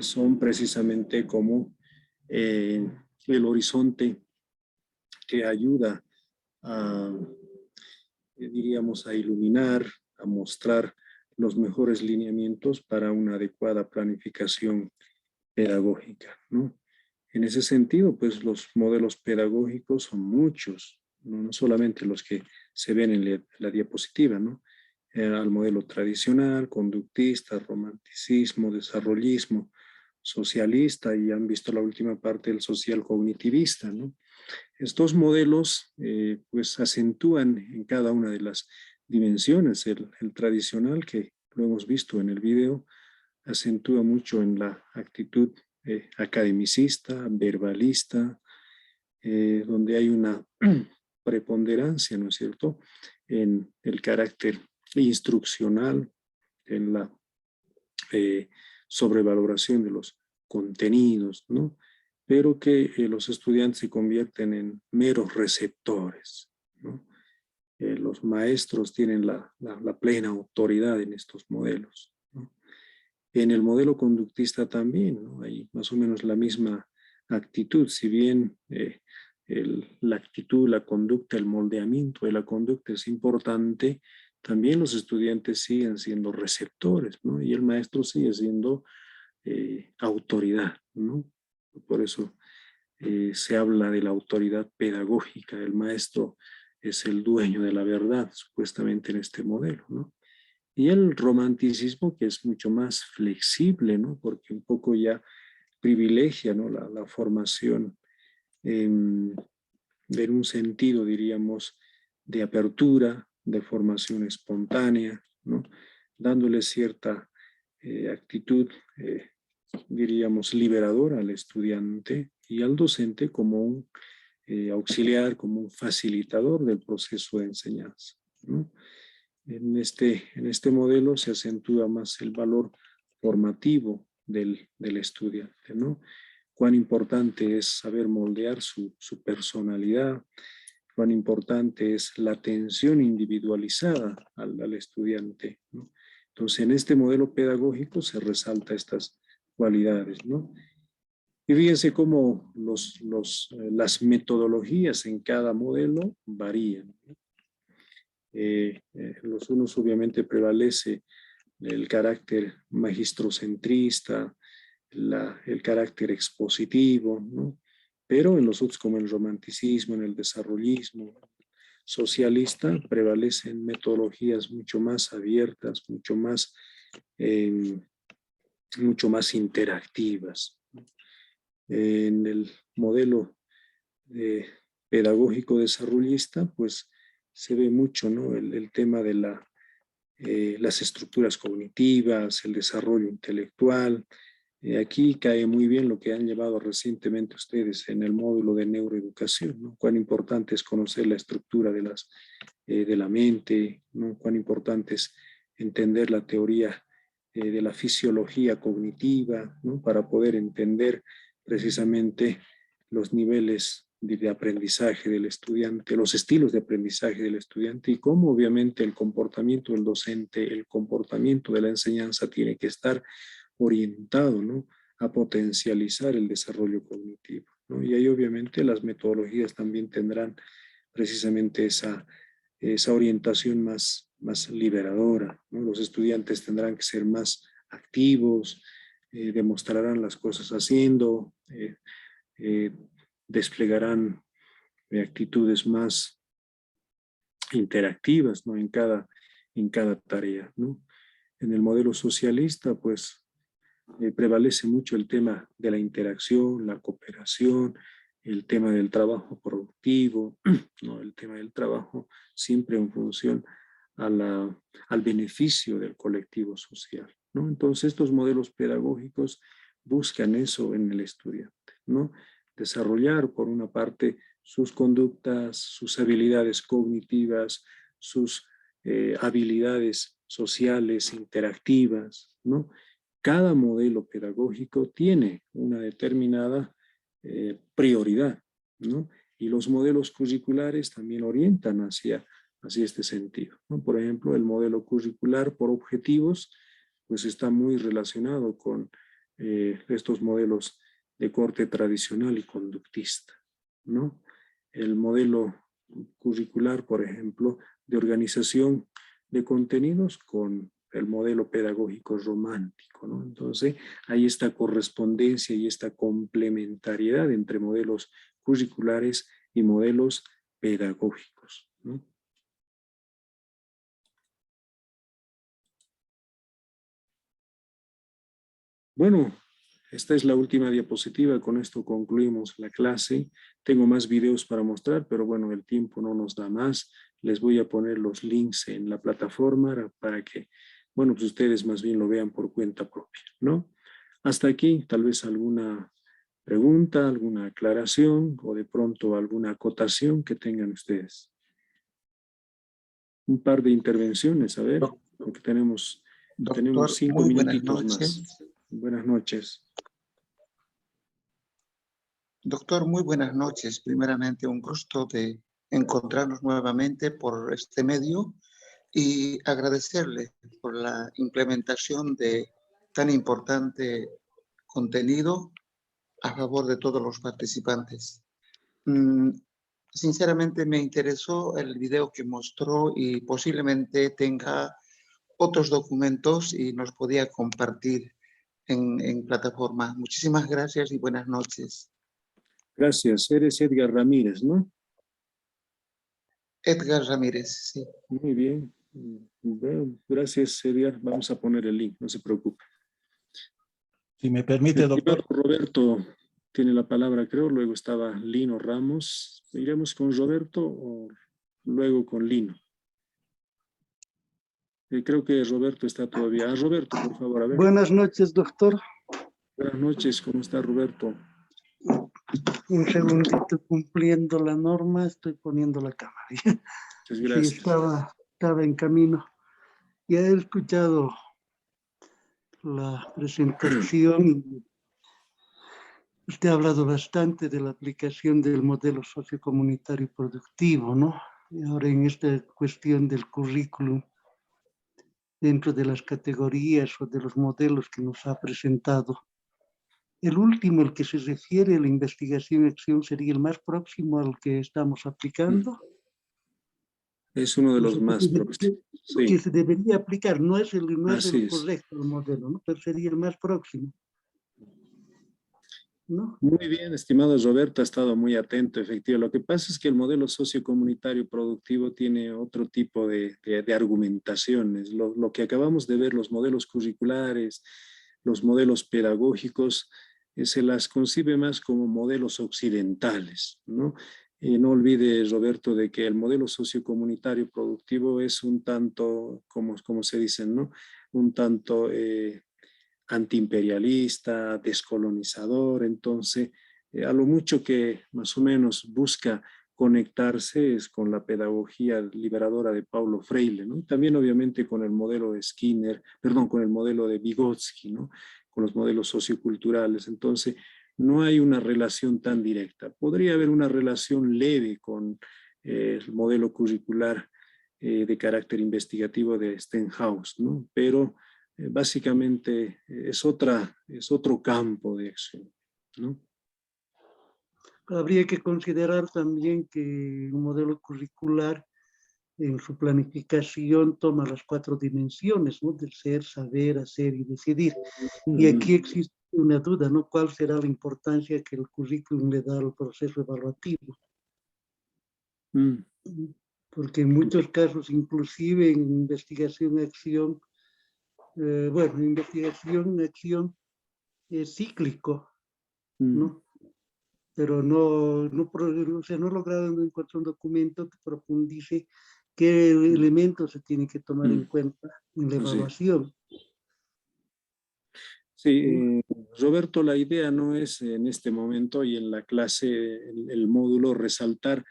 son precisamente como el horizonte que ayuda a, diríamos, a iluminar, a mostrar los mejores lineamientos para una adecuada planificación pedagógica, ¿no? En ese sentido, pues los modelos pedagógicos son muchos, no solamente los que se ven en la diapositiva, ¿no? Al modelo tradicional, conductista, romanticismo, desarrollismo, socialista, y han visto la última parte del social cognitivista, ¿no? Estos modelos pues acentúan en cada una de las dimensiones. El tradicional, que lo hemos visto en el video, acentúa mucho en la actitud academicista, verbalista, donde hay una preponderancia, ¿no es cierto?, en el carácter instruccional, en la sobrevaloración de los contenidos, ¿no? Pero que los estudiantes se convierten en meros receptores, ¿no? Los maestros tienen la plena autoridad en estos modelos, ¿no? En el modelo conductista también, ¿no? Hay más o menos la misma actitud, si bien la actitud, la conducta, el moldeamiento de la conducta es importante, también los estudiantes siguen siendo receptores, ¿no? Y el maestro sigue siendo autoridad, ¿no? Por eso se habla de la autoridad pedagógica. El maestro es el dueño de la verdad, supuestamente en este modelo, ¿no? Y el romanticismo, que es mucho más flexible, ¿no? Porque un poco ya privilegia, ¿no?, la formación en un sentido, diríamos, de apertura, de formación espontánea, ¿no?, dándole cierta actitud, diríamos, liberadora al estudiante y al docente como un auxiliar, como un facilitador del proceso de enseñanza, ¿no? En este modelo se acentúa más el valor formativo del estudiante, ¿no? Cuán importante es saber moldear su personalidad, cuán importante es la atención individualizada al estudiante, ¿no? Entonces, en este modelo pedagógico se resalta estas cualidades, ¿no? Y fíjense cómo las metodologías en cada modelo varían, ¿no? Los unos obviamente prevalece el carácter magistocentrista, el carácter expositivo, ¿no? Pero en los otros, como el romanticismo, en el desarrollismo socialista, prevalecen metodologías mucho más abiertas, mucho más interactivas, ¿no? En el modelo pedagógico desarrollista, pues se ve mucho, ¿no? El tema de las estructuras cognitivas, el desarrollo intelectual. Aquí cae muy bien lo que han llevado recientemente ustedes en el módulo de neuroeducación, ¿no? Cuán importante es conocer la estructura de la mente, ¿no? Cuán importante es entender la teoría de la fisiología cognitiva, ¿no? Para poder entender precisamente los niveles de aprendizaje del estudiante, los estilos de aprendizaje del estudiante y cómo obviamente el comportamiento del docente, el comportamiento de la enseñanza tiene que estar orientado, ¿no? A potencializar el desarrollo cognitivo, ¿no? Y ahí obviamente las metodologías también tendrán precisamente esa orientación más liberadora, ¿no? Los estudiantes tendrán que ser más activos, demostrarán las cosas haciendo, desplegarán actitudes más interactivas, ¿no? en cada tarea, ¿no? En el modelo socialista, pues, prevalece mucho el tema de la interacción, la cooperación, el tema del trabajo productivo, ¿no? El tema del trabajo siempre en función al beneficio del colectivo social, ¿no? Entonces, estos modelos pedagógicos buscan eso en el estudiante, ¿no? Desarrollar, por una parte, sus conductas, sus habilidades cognitivas, sus habilidades sociales, interactivas, ¿no? Cada modelo pedagógico tiene una determinada prioridad, ¿no? Y los modelos curriculares también orientan hacia este sentido, ¿no? Por ejemplo, el modelo curricular por objetivos, pues está muy relacionado con estos modelos de corte tradicional y conductista, ¿no? El modelo curricular, por ejemplo, de organización de contenidos con el modelo pedagógico romántico, ¿no? Entonces, hay esta correspondencia y esta complementariedad entre modelos curriculares y modelos pedagógicos, ¿no? Bueno, esta es la última diapositiva. Con esto concluimos la clase. Tengo más videos para mostrar, pero bueno, el tiempo no nos da más. Les voy a poner los links en la plataforma para que, bueno, pues ustedes más bien lo vean por cuenta propia, ¿no? Hasta aquí, tal vez alguna pregunta, alguna aclaración o de pronto alguna acotación que tengan ustedes. Un par de intervenciones, a ver, porque tenemos 5 minutitos más. Buenas noches. Doctor, muy buenas noches. Primeramente, un gusto de encontrarnos nuevamente por este medio y agradecerle por la implementación de tan importante contenido a favor de todos los participantes. Sinceramente me interesó el video que mostró y posiblemente tenga otros documentos y nos podía compartir en plataforma. Muchísimas gracias y buenas noches. Gracias. Eres Edgar Ramírez, ¿no? Edgar Ramírez, sí. Muy bien. Bueno, gracias, Edgar. Vamos a poner el link, no se preocupe. Si me permite, doctor. Roberto tiene la palabra, creo. Luego estaba Lino Ramos. ¿Iremos con Roberto o luego con Lino? Creo que Roberto está todavía. Roberto, por favor, a ver. Buenas noches, doctor. Buenas noches, ¿cómo está Roberto? Un segundito, cumpliendo la norma, estoy poniendo la cámara. Muchas gracias. Sí, estaba en camino. Ya he escuchado la presentación y usted ha hablado bastante de la aplicación del modelo sociocomunitario productivo, ¿no? Y ahora en esta cuestión del currículum, dentro de las categorías o de los modelos que nos ha presentado, el último, el que se refiere a la investigación y acción, sería el más próximo al que estamos aplicando. Es uno de los más próximos. Sí. Que se debería aplicar, no es el correcto el modelo, ¿no? Pero sería el más próximo, ¿no? Muy bien, estimado Roberto, ha estado muy atento, efectivamente. Lo que pasa es que el modelo sociocomunitario productivo tiene otro tipo de argumentaciones. Lo que acabamos de ver, los modelos curriculares, los modelos pedagógicos, se las concibe más como modelos occidentales, ¿no? No olvide, Roberto, de que el modelo sociocomunitario productivo es un tanto, como se dice, ¿no? Un tanto antiimperialista, descolonizador. Entonces, a lo mucho que más o menos busca conectarse es con la pedagogía liberadora de Paulo Freire, ¿no? También obviamente con el modelo de Skinner, perdón, con el modelo de Vygotsky, ¿no? Con los modelos socioculturales. Entonces, no hay una relación tan directa. Podría haber una relación leve con el modelo curricular de carácter investigativo de Stenhouse, ¿no? Pero básicamente es otro campo de acción, ¿no? Habría que considerar también que un modelo curricular en su planificación toma las 4 dimensiones, ¿no? Del ser, saber, hacer y decidir. Y aquí existe una duda, ¿no? ¿Cuál será la importancia que el currículum le da al proceso evaluativo? Porque en muchos casos, inclusive en investigación-acción, investigación-acción es cíclico, ¿no? Pero no he logrado encontrar un documento que profundice qué elementos se tienen que tomar en cuenta en la evaluación. Sí, Roberto, la idea no es en este momento y en la clase, el módulo, resaltar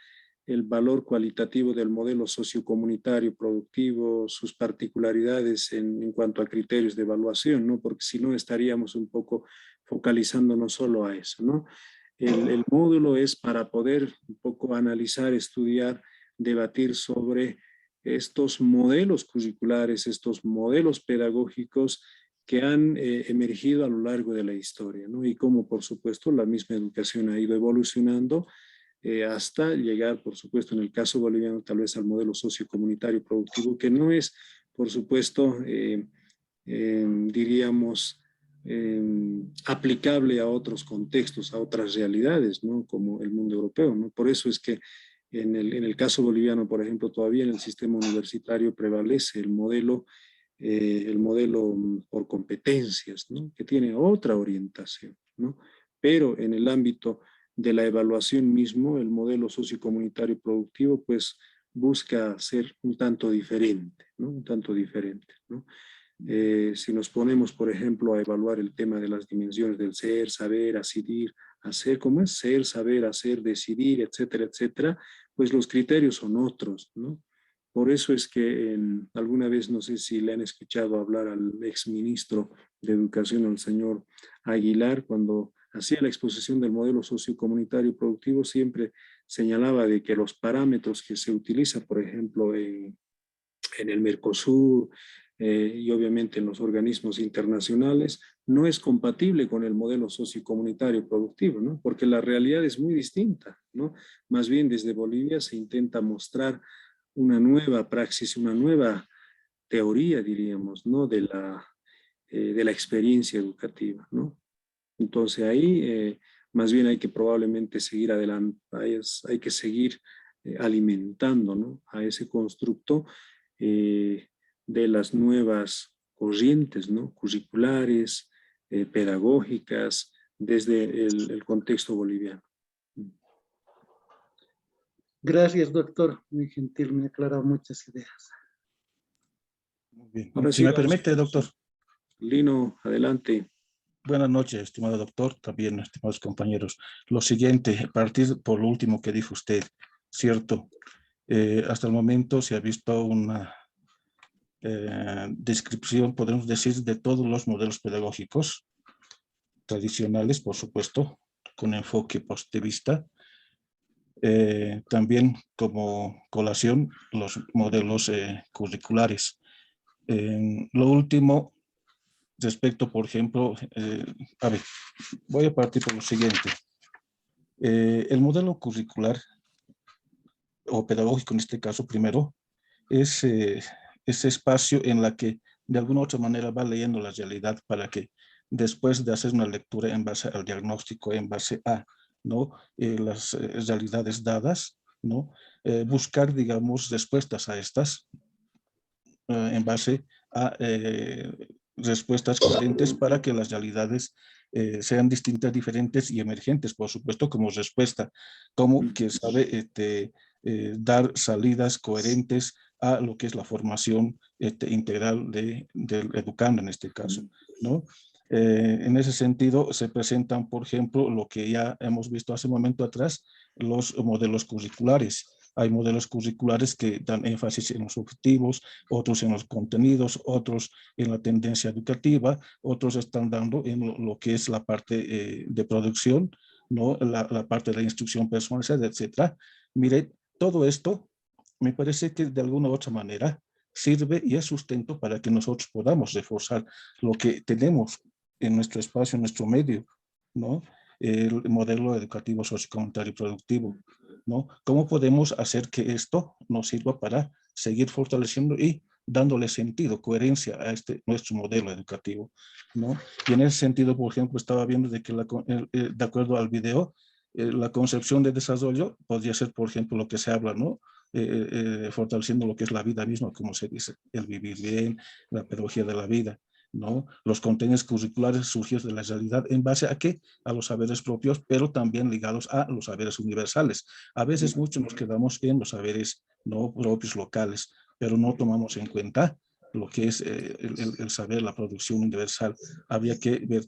el valor cualitativo del modelo sociocomunitario productivo, sus particularidades en cuanto a criterios de evaluación, ¿no? Porque si no estaríamos un poco focalizándonos solo a eso, ¿no? El módulo es para poder un poco analizar, estudiar, debatir sobre estos modelos curriculares, estos modelos pedagógicos que han emergido a lo largo de la historia, ¿no? Y cómo, por supuesto, la misma educación ha ido evolucionando hasta llegar, por supuesto, en el caso boliviano, tal vez al modelo sociocomunitario productivo, que no es, por supuesto, diríamos, aplicable a otros contextos, a otras realidades, ¿no? Como el mundo europeo, ¿no? Por eso es que en el caso boliviano, por ejemplo, todavía en el sistema universitario prevalece el modelo por competencias, ¿no? Que tiene otra orientación, ¿no? Pero en el ámbito de la evaluación mismo, el modelo sociocomunitario productivo, pues busca ser un tanto diferente, ¿no? Un tanto diferente, ¿no? Si nos ponemos, por ejemplo, a evaluar el tema de las dimensiones del ser, saber, decidir, hacer, ¿cómo es? Ser, saber, hacer, decidir, etcétera, etcétera, pues los criterios son otros, ¿no? Por eso es que alguna vez, no sé si le han escuchado hablar al exministro de Educación, al señor Aguilar, cuando hacía la exposición del modelo sociocomunitario productivo, siempre señalaba de que los parámetros que se utilizan, por ejemplo, en el Mercosur y obviamente en los organismos internacionales, no es compatible con el modelo sociocomunitario productivo, ¿no? Porque la realidad es muy distinta, ¿no? Más bien desde Bolivia se intenta mostrar una nueva praxis, una nueva teoría, diríamos, ¿no? De la experiencia educativa, ¿no? Entonces ahí más bien hay que probablemente seguir adelante, hay que seguir alimentando, ¿no? A ese constructo de las nuevas corrientes, ¿no? Curriculares, pedagógicas, desde el contexto boliviano. Gracias, doctor. Muy gentil, me ha aclarado muchas ideas. Muy bien. Ahora Si sí, me permite, doctor. Lino, adelante. Buenas noches, estimado doctor, también estimados compañeros. Lo siguiente, a partir por lo último que dijo usted, cierto, hasta el momento se ha visto una descripción, podemos decir, de todos los modelos pedagógicos tradicionales, por supuesto, con enfoque positivista. También como colación los modelos curriculares. Lo último, respecto, por ejemplo, a ver, voy a partir por lo siguiente. El modelo curricular o pedagógico en este caso primero es ese espacio en la que de alguna u otra manera va leyendo la realidad para que después de hacer una lectura en base al diagnóstico, en base a, ¿no? Las realidades dadas, ¿no? Buscar, digamos, respuestas a estas en base a respuestas coherentes para que las realidades sean distintas, diferentes y emergentes, por supuesto, como respuesta, como que sabe dar salidas coherentes a lo que es la formación integral del educando en este caso, ¿no? En ese sentido se presentan, por ejemplo, lo que ya hemos visto hace un momento atrás, los modelos curriculares. Hay modelos curriculares que dan énfasis en los objetivos, otros en los contenidos, otros en la tendencia educativa, otros están dando en lo que es la parte de producción, ¿no? La parte de la instrucción personalizada, etc. Mire, todo esto me parece que de alguna u otra manera sirve y es sustento para que nosotros podamos reforzar lo que tenemos en nuestro espacio, en nuestro medio, ¿no? El modelo educativo sociocomunitario y productivo, ¿no? ¿Cómo podemos hacer que esto nos sirva para seguir fortaleciendo y dándole sentido, coherencia a nuestro modelo educativo, ¿no? Y en ese sentido, por ejemplo, estaba viendo de que de acuerdo al video, la concepción de desarrollo podría ser, por ejemplo, lo que se habla, ¿no? Fortaleciendo lo que es la vida misma, como se dice, el vivir bien, la pedagogía de la vida, ¿no? Los contenidos curriculares surgidos de la realidad en base a qué? A los saberes propios, pero también ligados a los saberes universales. A veces mucho nos quedamos en los saberes no propios locales, pero no tomamos en cuenta lo que es el saber, la producción universal. Habría que ver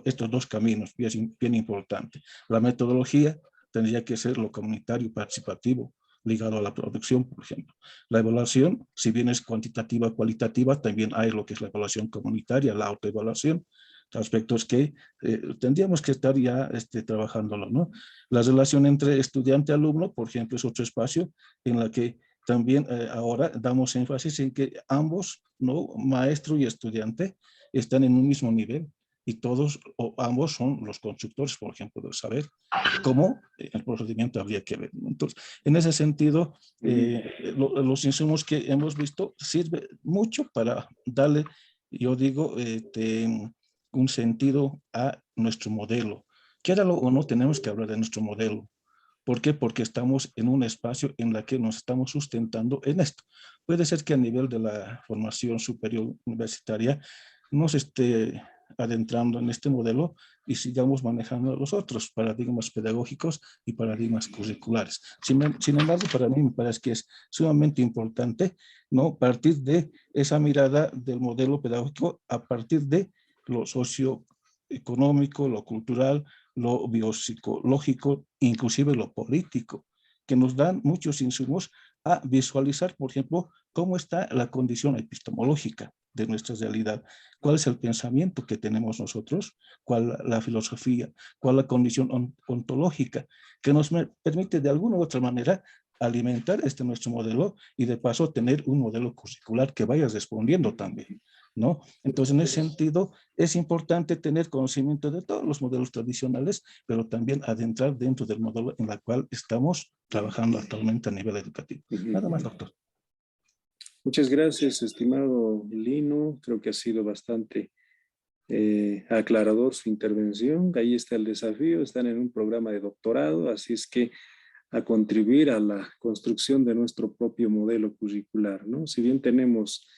estos dos caminos, bien importante. La metodología tendría que ser lo comunitario participativo, ligado a la producción, por ejemplo. La evaluación, si bien es cuantitativa, cualitativa, también hay lo que es la evaluación comunitaria, la autoevaluación, aspectos que tendríamos que estar ya trabajándolo, ¿no? La relación entre estudiante-alumno, por ejemplo, es otro espacio en la que también ahora damos énfasis en que ambos, ¿no? Maestro y estudiante, están en un mismo nivel y todos o ambos son los constructores, por ejemplo, del saber. ¿Cómo? El procedimiento habría que ver. Entonces, en ese sentido, los insumos que hemos visto sirve mucho para darle, yo digo, un sentido a nuestro modelo. Quiéralo o no, tenemos que hablar de nuestro modelo. ¿Por qué? Porque estamos en un espacio en el que nos estamos sustentando en esto. Puede ser que a nivel de la formación superior universitaria nos esté adentrando en este modelo y sigamos manejando los otros paradigmas pedagógicos y paradigmas curriculares. Sin embargo, para mí me parece que es sumamente importante, ¿no? Partir de esa mirada del modelo pedagógico a partir de lo socioeconómico, lo cultural, lo biopsicológico, inclusive lo político, que nos dan muchos insumos a visualizar, por ejemplo, cómo está la condición epistemológica de nuestra realidad, cuál es el pensamiento que tenemos nosotros, cuál la filosofía, cuál la condición ontológica, que nos permite de alguna u otra manera alimentar nuestro modelo y de paso tener un modelo curricular que vaya respondiendo también, ¿no? Entonces, en ese sentido, es importante tener conocimiento de todos los modelos tradicionales, pero también adentrar dentro del modelo en el cual estamos trabajando actualmente a nivel educativo. Nada más, doctor. Muchas gracias, estimado Lino. Creo que ha sido bastante aclarador su intervención. Ahí está el desafío. Están en un programa de doctorado, así es que a contribuir a la construcción de nuestro propio modelo curricular, ¿no? Si bien tenemos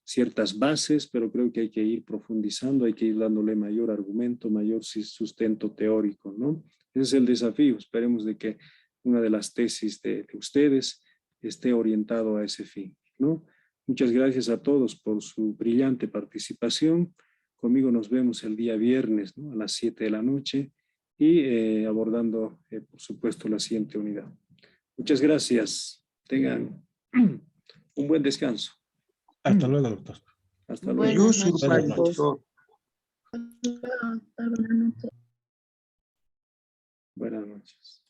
ciertas bases, pero creo que hay que ir profundizando, hay que ir dándole mayor argumento, mayor sustento teórico, ¿no? Ese es el desafío. Esperemos de que una de las tesis de ustedes esté orientado a ese fin, ¿no? Muchas gracias a todos por su brillante participación. Conmigo nos vemos el día viernes, ¿no? A las 7 de la noche y abordando, por supuesto, la siguiente unidad. Muchas gracias. Tengan un buen descanso. Hasta luego, doctor. Hasta luego. Buenas noches. Buenas noches.